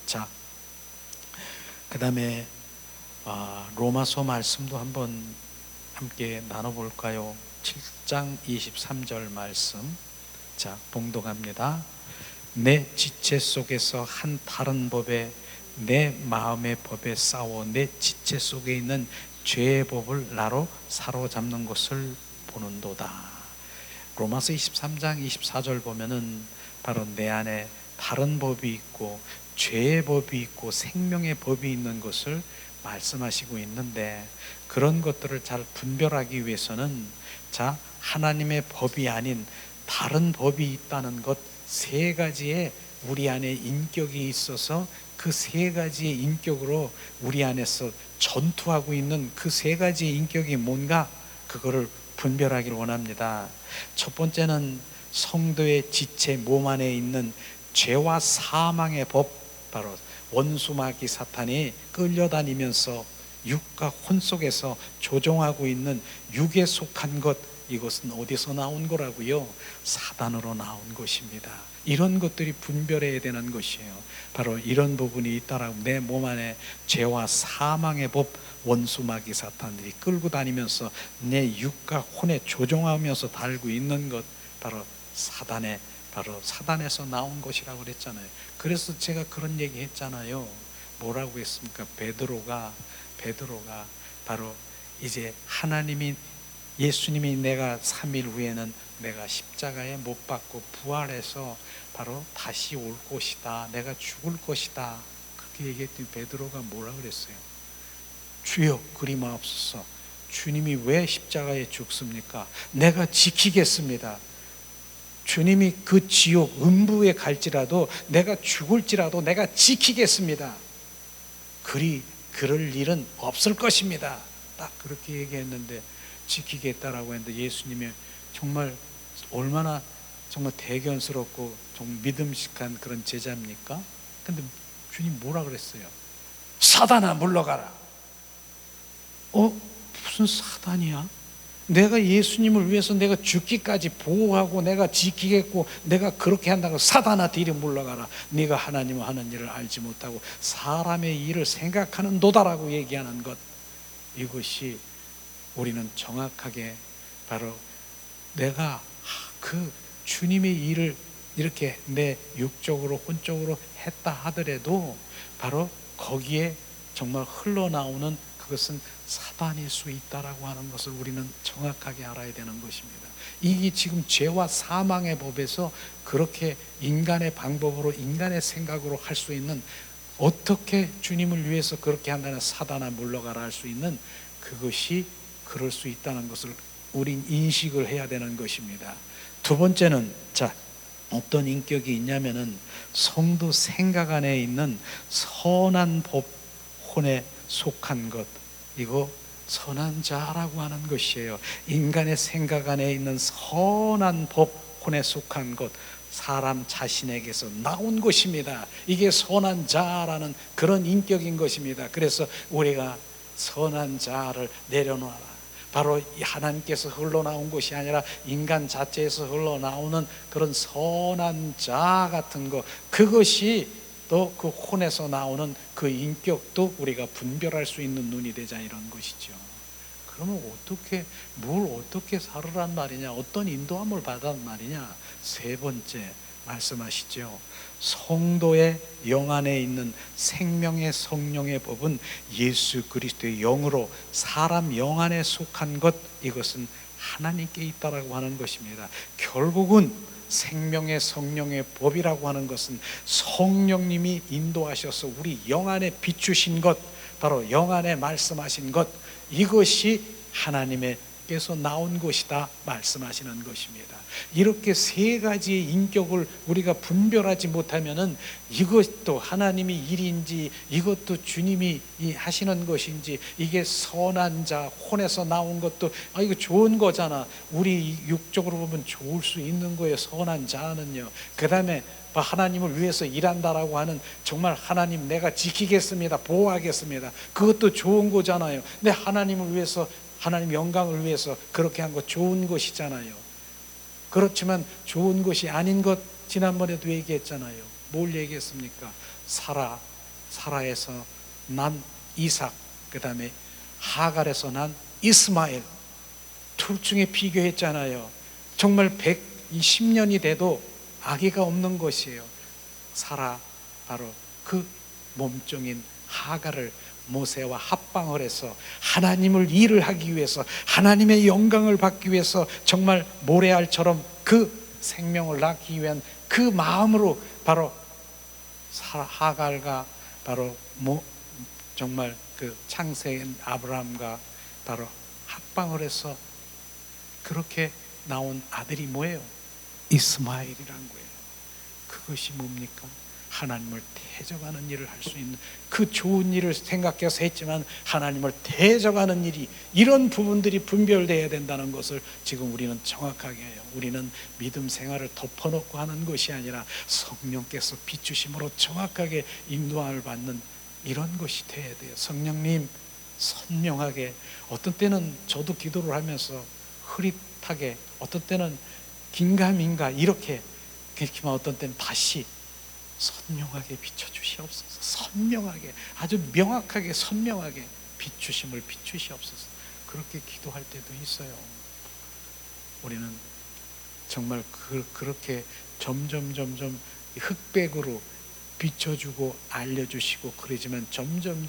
자, 그 다음에 로마서 말씀도 한번 함께 나눠볼까요? 7장 23절 말씀. 자, 봉독합니다. 내 지체 속에서 한 다른 법에 내 마음의 법에 싸워 내 지체 속에 있는 죄의 법을 나로 사로잡는 것을 보는도다. 로마서 23장 24절 보면은 바로 내 안에 다른 법이 있고 죄의 법이 있고 생명의 법이 있는 것을 말씀하시고 있는데, 그런 것들을 잘 분별하기 위해서는 자, 하나님의 법이 아닌 다른 법이 있다는 것, 세 가지의 우리 안에 인격이 있어서 그 세 가지의 인격으로 우리 안에서 전투하고 있는 그 세 가지의 인격이 뭔가 그거를 분별하기를 원합니다. 첫 번째는 성도의 지체 몸 안에 있는 죄와 사망의 법, 바로 원수마귀 사탄이 끌려다니면서 육과 혼 속에서 조종하고 있는 육에 속한 것, 이것은 어디서 나온 거라고요? 사단으로 나온 것입니다. 이런 것들이 분별해야 되는 것이에요. 바로 이런 부분이 있다라고, 내 몸 안에 죄와 사망의 법, 원수마귀 사탄들이 끌고 다니면서 내 육과 혼에 조종하면서 달고 있는 것, 바로 사단에서 나온 것이라고 그랬잖아요. 그래서 제가 그런 얘기 했잖아요. 뭐라고 했습니까? 베드로가 바로 이제 예수님이 내가 3일 후에는 내가 십자가에 못 박고 부활해서 바로 다시 올 것이다, 내가 죽을 것이다, 그렇게 얘기했더니 베드로가 뭐라 그랬어요? 주여 그리 마옵소서, 주님이 왜 십자가에 죽습니까? 내가 지키겠습니다. 주님이 그 지옥 음부에 갈지라도 내가 죽을지라도 내가 지키겠습니다. 그럴 일은 없을 것입니다. 딱 그렇게 얘기했는데, 지키겠다라고 했는데 예수님이 정말 얼마나 정말 대견스럽고 좀 믿음직한 그런 제자입니까? 근데 주님 뭐라 그랬어요? 사단아 물러가라. 무슨 사단이야? 내가 예수님을 위해서 내가 죽기까지 보호하고 내가 지키겠고 내가 그렇게 한다고 사단아 뒤로 물러가라. 네가 하나님 하는 일을 알지 못하고 사람의 일을 생각하는 도다라고 얘기하는 것, 이것이 우리는 정확하게 바로 내가 그 주님의 일을 이렇게 내 육적으로 혼적으로 했다 하더라도 바로 거기에 정말 흘러나오는 그것은 사단일 수 있다라고 하는 것을 우리는 정확하게 알아야 되는 것입니다. 이게 지금 죄와 사망의 법에서 그렇게 인간의 방법으로 인간의 생각으로 할 수 있는, 어떻게 주님을 위해서 그렇게 한다는 사단아 물러가라 할 수 있는 그것이 그럴 수 있다는 것을 우린 인식을 해야 되는 것입니다. 두 번째는 어떤 인격이 있냐면은 성도 생각 안에 있는 선한 법 혼에 속한 것, 이거 선한 자라고 하는 것이에요. 인간의 생각 안에 있는 선한 법 혼에 속한 것, 사람 자신에게서 나온 것입니다. 이게 선한 자라는 그런 인격인 것입니다. 그래서 우리가 선한 자를 내려놓아라. 바로 하나님께서 흘러나온 것이 아니라 인간 자체에서 흘러나오는 그런 선한 자 같은 것, 그것이 또 그 혼에서 나오는 그 인격도 우리가 분별할 수 있는 눈이 되자, 이런 것이죠. 그러면 뭘 어떻게 살으란 말이냐, 어떤 인도함을 받란 말이냐. 세 번째 말씀하시죠. 성도의 영 안에 있는 생명의 성령의 법은 예수 그리스도의 영으로 사람 영 안에 속한 것, 이것은 하나님께 있다라고 하는 것입니다. 결국은 생명의 성령의 법이라고 하는 것은 성령님이 인도하셔서 우리 영 안에 비추신 것, 바로 영 안에 말씀하신 것, 이것이 하나님께서 나온 것이다 말씀하시는 것입니다. 이렇게 세 가지의 인격을 우리가 분별하지 못하면은 이것도 하나님의 일인지, 이것도 주님이 하시는 것인지, 이게 선한 자 혼에서 나온 것도 이거 좋은 거잖아, 우리 육적으로 보면 좋을 수 있는 거예요, 선한 자는요. 그 다음에 하나님을 위해서 일한다라고 하는, 정말 하나님 내가 지키겠습니다, 보호하겠습니다, 그것도 좋은 거잖아요. 근데 하나님을 위해서, 하나님 영광을 위해서 그렇게 한 거 좋은 것이잖아요. 그렇지만 좋은 것이 아닌 것, 지난번에도 얘기했잖아요. 뭘 얘기했습니까? 사라에서 난 이삭, 그 다음에 하갈에서 난 이스마엘, 둘 중에 비교했잖아요. 정말 120년이 돼도 아기가 없는 것이에요. 사라, 바로 그 몸종인 하갈을 모세와 합방을 해서 하나님을 일을 하기 위해서, 하나님의 영광을 받기 위해서 정말 모래알처럼 그 생명을 낳기 위한 그 마음으로 바로 하갈과 바로 정말 그 창세인 아브라함과 바로 합방을 해서 그렇게 나온 아들이 뭐예요? 이스마엘이란 거예요. 그것이 뭡니까? 하나님을 대적하는 일을 할 수 있는, 그 좋은 일을 생각해서 했지만 하나님을 대적하는 일이, 이런 부분들이 분별되어야 된다는 것을 지금 우리는 정확하게 해요. 우리는 믿음 생활을 덮어놓고 하는 것이 아니라 성령께서 비추심으로 정확하게 인도함을 받는 이런 것이 돼야 돼요. 성령님 선명하게, 어떤 때는 저도 기도를 하면서 흐릿하게, 어떤 때는 긴가민가 이렇게, 그렇지만 어떤 때는 다시 선명하게 비춰주시옵소서. 선명하게, 아주 명확하게 선명하게 비추심을 비추시옵소서. 그렇게 기도할 때도 있어요. 우리는 정말 그렇게 점점 흑백으로 비춰주고 알려주시고 그러지만 점점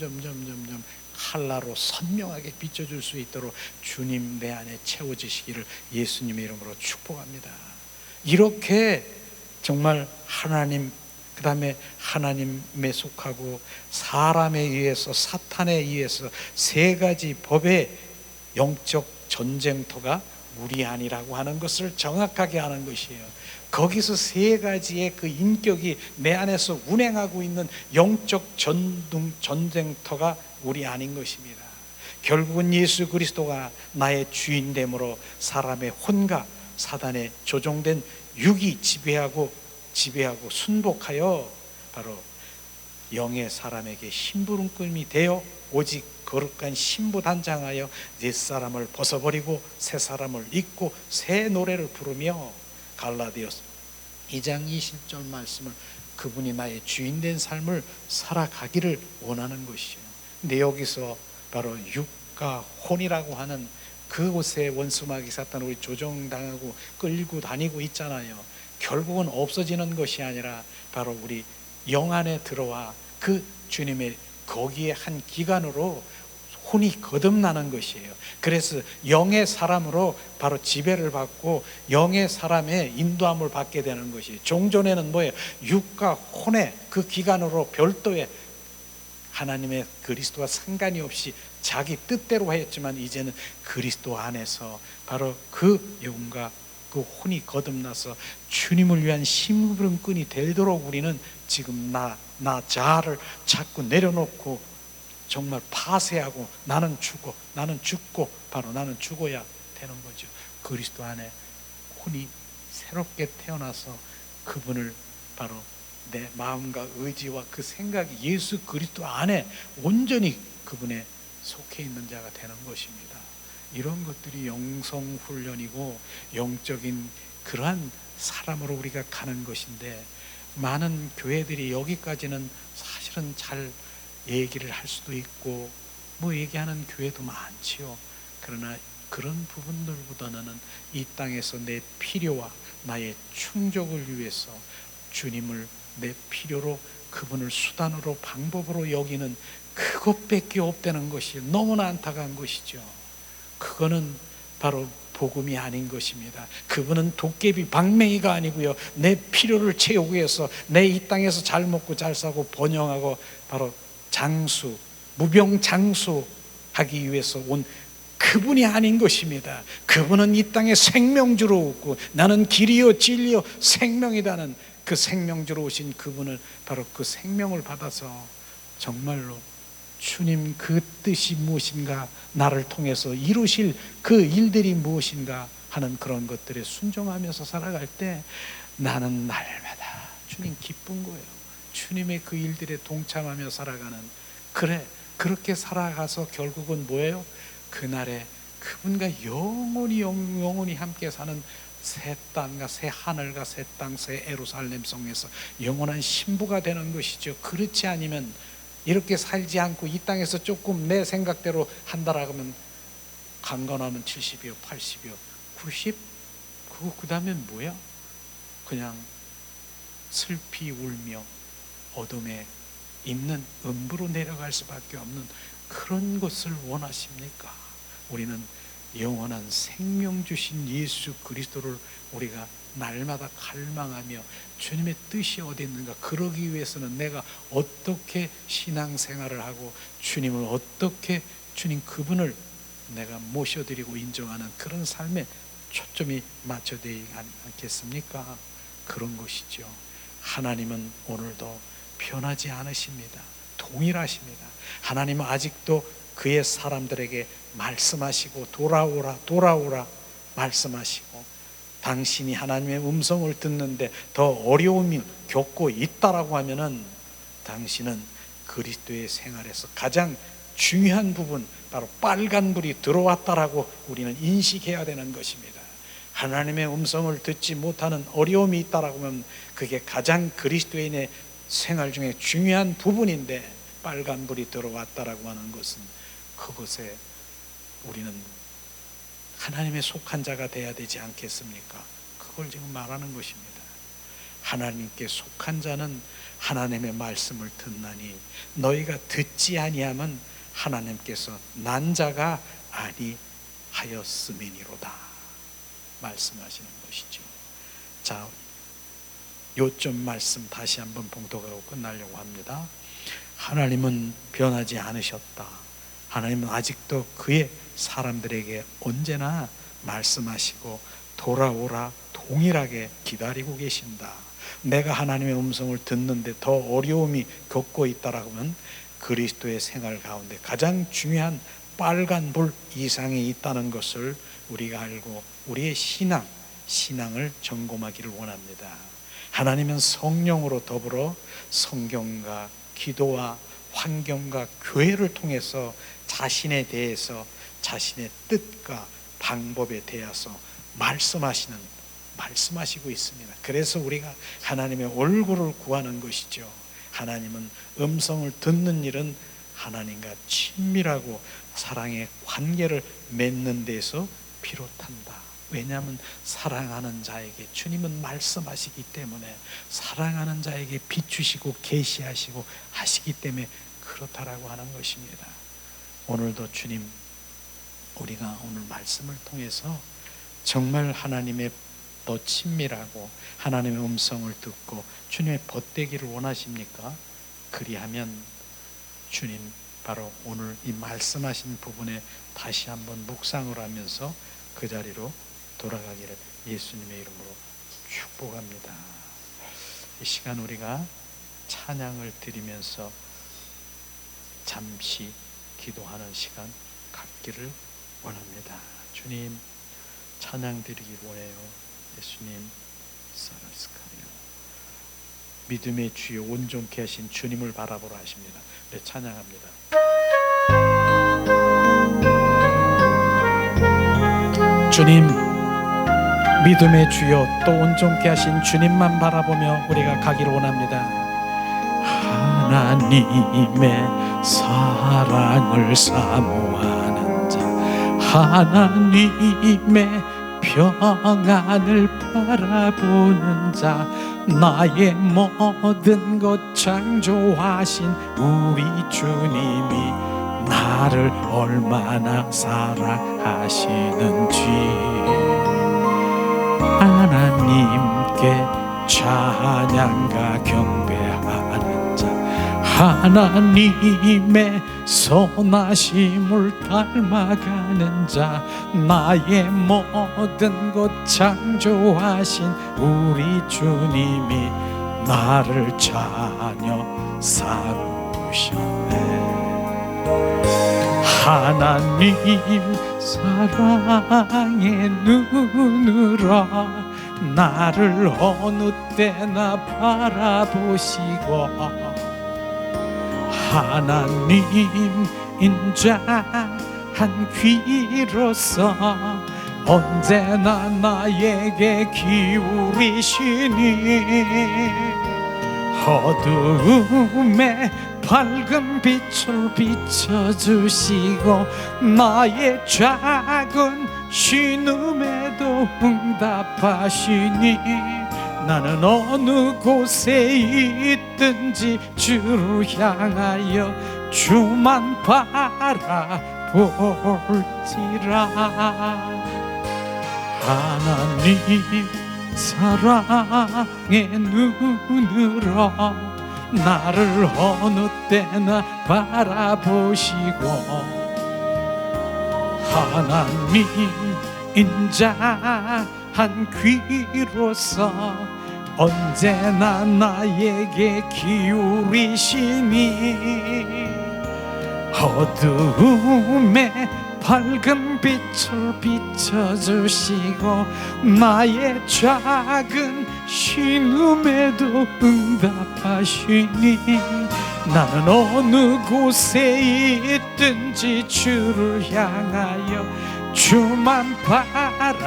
칼라로 선명하게 비춰줄 수 있도록 주님 내 안에 채워지시기를 예수님의 이름으로 축복합니다. 이렇게 정말 하나님, 그 다음에 하나님에 속하고 사람에 의해서, 사탄에 의해서 세 가지 법의 영적 전쟁터가 우리 안이라고 하는 것을 정확하게 하는 것이에요. 거기서 세 가지의 그 인격이 내 안에서 운행하고 있는 영적 전쟁터가 우리 안인 것입니다. 결국은 예수 그리스도가 나의 주인됨으로 사람의 혼과 사단에 조종된 육이 지배하고 순복하여 바로 영의 사람에게 심부름꾼이 되어 오직 거룩한 신부 단장하여 옛사람을 벗어버리고 새 사람을 입고 새 노래를 부르며, 갈라디아서 2장 20절 말씀을, 그분이 나의 주인된 삶을 살아가기를 원하는 것이에요. 근데 여기서 바로 육과 혼이라고 하는 그곳에 원수마귀 사탄 우리 조종당하고 끌고 다니고 있잖아요. 결국은 없어지는 것이 아니라 바로 우리 영 안에 들어와 그 주님의 거기에 한 기간으로 혼이 거듭나는 것이에요. 그래서 영의 사람으로 바로 지배를 받고 영의 사람의 인도함을 받게 되는 것이에요. 종전에는 뭐예요? 육과 혼의 그 기간으로 별도의 하나님의 그리스도와 상관이 없이 자기 뜻대로 했지만, 이제는 그리스도 안에서 바로 그 영과 그 혼이 거듭나서 주님을 위한 심부름꾼이 되도록 우리는 지금 나 자아를 자꾸 내려놓고 정말 파쇄하고, 나는 죽고 바로 나는 죽어야 되는 거죠. 그리스도 안에 혼이 새롭게 태어나서 그분을 바로 내 마음과 의지와 그 생각이 예수 그리스도 안에 온전히 그분에 속해 있는 자가 되는 것입니다. 이런 것들이 영성 훈련이고 영적인 그러한 사람으로 우리가 가는 것인데, 많은 교회들이 여기까지는 사실은 잘 얘기를 할 수도 있고 얘기하는 교회도 많지요. 그러나 그런 부분들보다는 이 땅에서 내 필요와 나의 충족을 위해서 주님을 내 필요로, 그분을 수단으로 방법으로 여기는 그것밖에 없다는 것이 너무나 안타까운 것이죠. 그거는 바로 복음이 아닌 것입니다. 그분은 도깨비 방맹이가 아니고요, 내 필요를 채우기 위해서 내 이 땅에서 잘 먹고 잘 사고 번영하고 바로 장수, 무병장수하기 위해서 온 그분이 아닌 것입니다. 그분은 이 땅에 생명주로 오고 나는 길이요 진리요 생명이라는 그 생명주로 오신 그분을, 바로 그 생명을 받아서 정말로 주님 그 뜻이 무엇인가, 나를 통해서 이루실 그 일들이 무엇인가 하는 그런 것들에 순종하면서 살아갈 때 나는 날마다 주님 기쁜 거예요. 주님의 그 일들에 동참하며 살아가는, 그렇게 살아가서 결국은 뭐예요? 그날에 그분과 영원히 함께 사는 새 땅과 새 하늘과 새 땅, 새 예루살렘 성에서 영원한 신부가 되는 것이죠. 그렇지 않으면, 이렇게 살지 않고 이 땅에서 조금 내 생각대로 한다라고 하면 강건하면 70이요 80이요 90? 그 다음에 뭐야? 그냥 슬피 울며 어둠에 있는 음부로 내려갈 수밖에 없는 그런 것을 원하십니까? 우리는 영원한 생명 주신 예수 그리스도를 우리가 날마다 갈망하며 주님의 뜻이 어디 있는가, 그러기 위해서는 내가 어떻게 신앙생활을 하고 주님을 어떻게, 주님 그분을 내가 모셔드리고 인정하는 그런 삶에 초점이 맞춰되지 않겠습니까? 그런 것이죠. 하나님은 오늘도 변하지 않으십니다. 동일하십니다. 하나님은 아직도 그의 사람들에게 말씀하시고 돌아오라 말씀하시고, 당신이 하나님의 음성을 듣는데 더 어려움이 겪고 있다라고 하면은 당신은 그리스도의 생활에서 가장 중요한 부분, 바로 빨간불이 들어왔다라고 우리는 인식해야 되는 것입니다. 하나님의 음성을 듣지 못하는 어려움이 있다라고 하면 그게 가장 그리스도인의 생활 중에 중요한 부분인데, 빨간불이 들어왔다라고 하는 것은 그것에 우리는 하나님의 속한 자가 되어야 되지 않겠습니까? 그걸 지금 말하는 것입니다. 하나님께 속한 자는 하나님의 말씀을 듣나니 너희가 듣지 아니하면 하나님께서 난 자가 아니하였음이니로다 말씀하시는 것이죠. 자, 요점 말씀 다시 한번 봉독하고 끝나려고 합니다. 하나님은 변하지 않으셨다. 하나님은 아직도 그의 사람들에게 언제나 말씀하시고 돌아오라 동일하게 기다리고 계신다. 내가 하나님의 음성을 듣는데 더 어려움이 겪고 있다라고 하면 그리스도의 생활 가운데 가장 중요한 빨간불 이상이 있다는 것을 우리가 알고 우리의 신앙을 점검하기를 원합니다. 하나님은 성령으로 더불어 성경과 기도와 환경과 교회를 통해서 자신에 대해서, 자신의 뜻과 방법에 대해서 말씀하시고 있습니다. 그래서 우리가 하나님의 얼굴을 구하는 것이죠. 하나님은 음성을 듣는 일은 하나님과 친밀하고 사랑의 관계를 맺는 데서 비롯한다. 왜냐하면 사랑하는 자에게 주님은 말씀하시기 때문에, 사랑하는 자에게 비추시고 계시하시고 하시기 때문에 그렇다라고 하는 것입니다. 오늘도 주님, 우리가 오늘 말씀을 통해서 정말 하나님의 더 친밀하고 하나님의 음성을 듣고 주님의 벗되기를 원하십니까? 그리하면 주님 바로 오늘 이 말씀하신 부분에 다시 한번 묵상을 하면서 그 자리로 돌아가기를 예수님의 이름으로 축복합니다. 이 시간 우리가 찬양을 드리면서 잠시 기도하는 시간 갖기를 원합니다. 주님 찬양 드리기 원해요. 예수님 사랑스카리요. 믿음의 주여 온전케 하신 주님을 바라보라 하십니다. 네, 찬양합니다. 주님, 믿음의 주여 또 온전케 하신 주님만 바라보며 우리가 가기를 원합니다. 하나님의 사랑을 사모하는 자, 하나님의 평안을 바라보는 자, 나의 모든 것 창조하신 우리 주님이 나를 얼마나 사랑하시는지, 하나님께 찬양과 경배하는 자, 하나님의 선하심을 닮아가는 자, 나의 모든 것 창조하신 우리 주님이 나를 자녀 삼으셨네. 하나님 사랑의 눈으로 나를 어느 때나 바라보시고, 하나님 인자한 귀로서 언제나 나에게 기울이시니, 어두움에 밝은 빛을 비춰주시고 나의 작은 신음에도 응답하시니, 나는 어느 곳에 있든지 주를 향하여 주만 바라볼지라. 하나님 사랑의 눈으로 나를 어느 때나 바라보시고, 하나님 인자한 귀로서 언제나 나에게 기울이시니, 어두움에 밝은 빛을 비춰주시고 나의 작은 신음에도 응답하시니, 나는 어느 곳에 있든지 주를 향하여 주만 바라볼지라.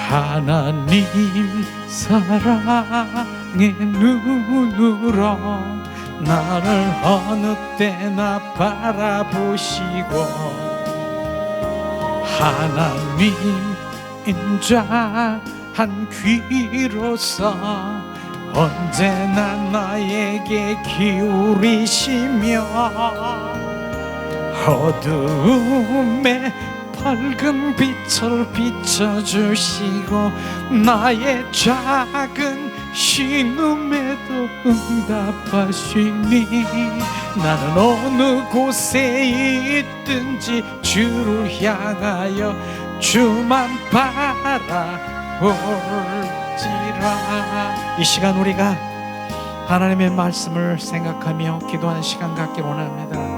하나님 사랑의 눈으로 나를 어느 때나 바라보시고, 하나님 인자한 귀로서 언제나 나에게 기울이시며, 어두움에 밝은 빛을 비춰주시고 나의 작은 신음에도 응답하시니, 나는 어느 곳에 있든지 주를 향하여 주만 바라볼지라. 이 시간 우리가 하나님의 말씀을 생각하며 기도하는 시간 갖기를 원합니다.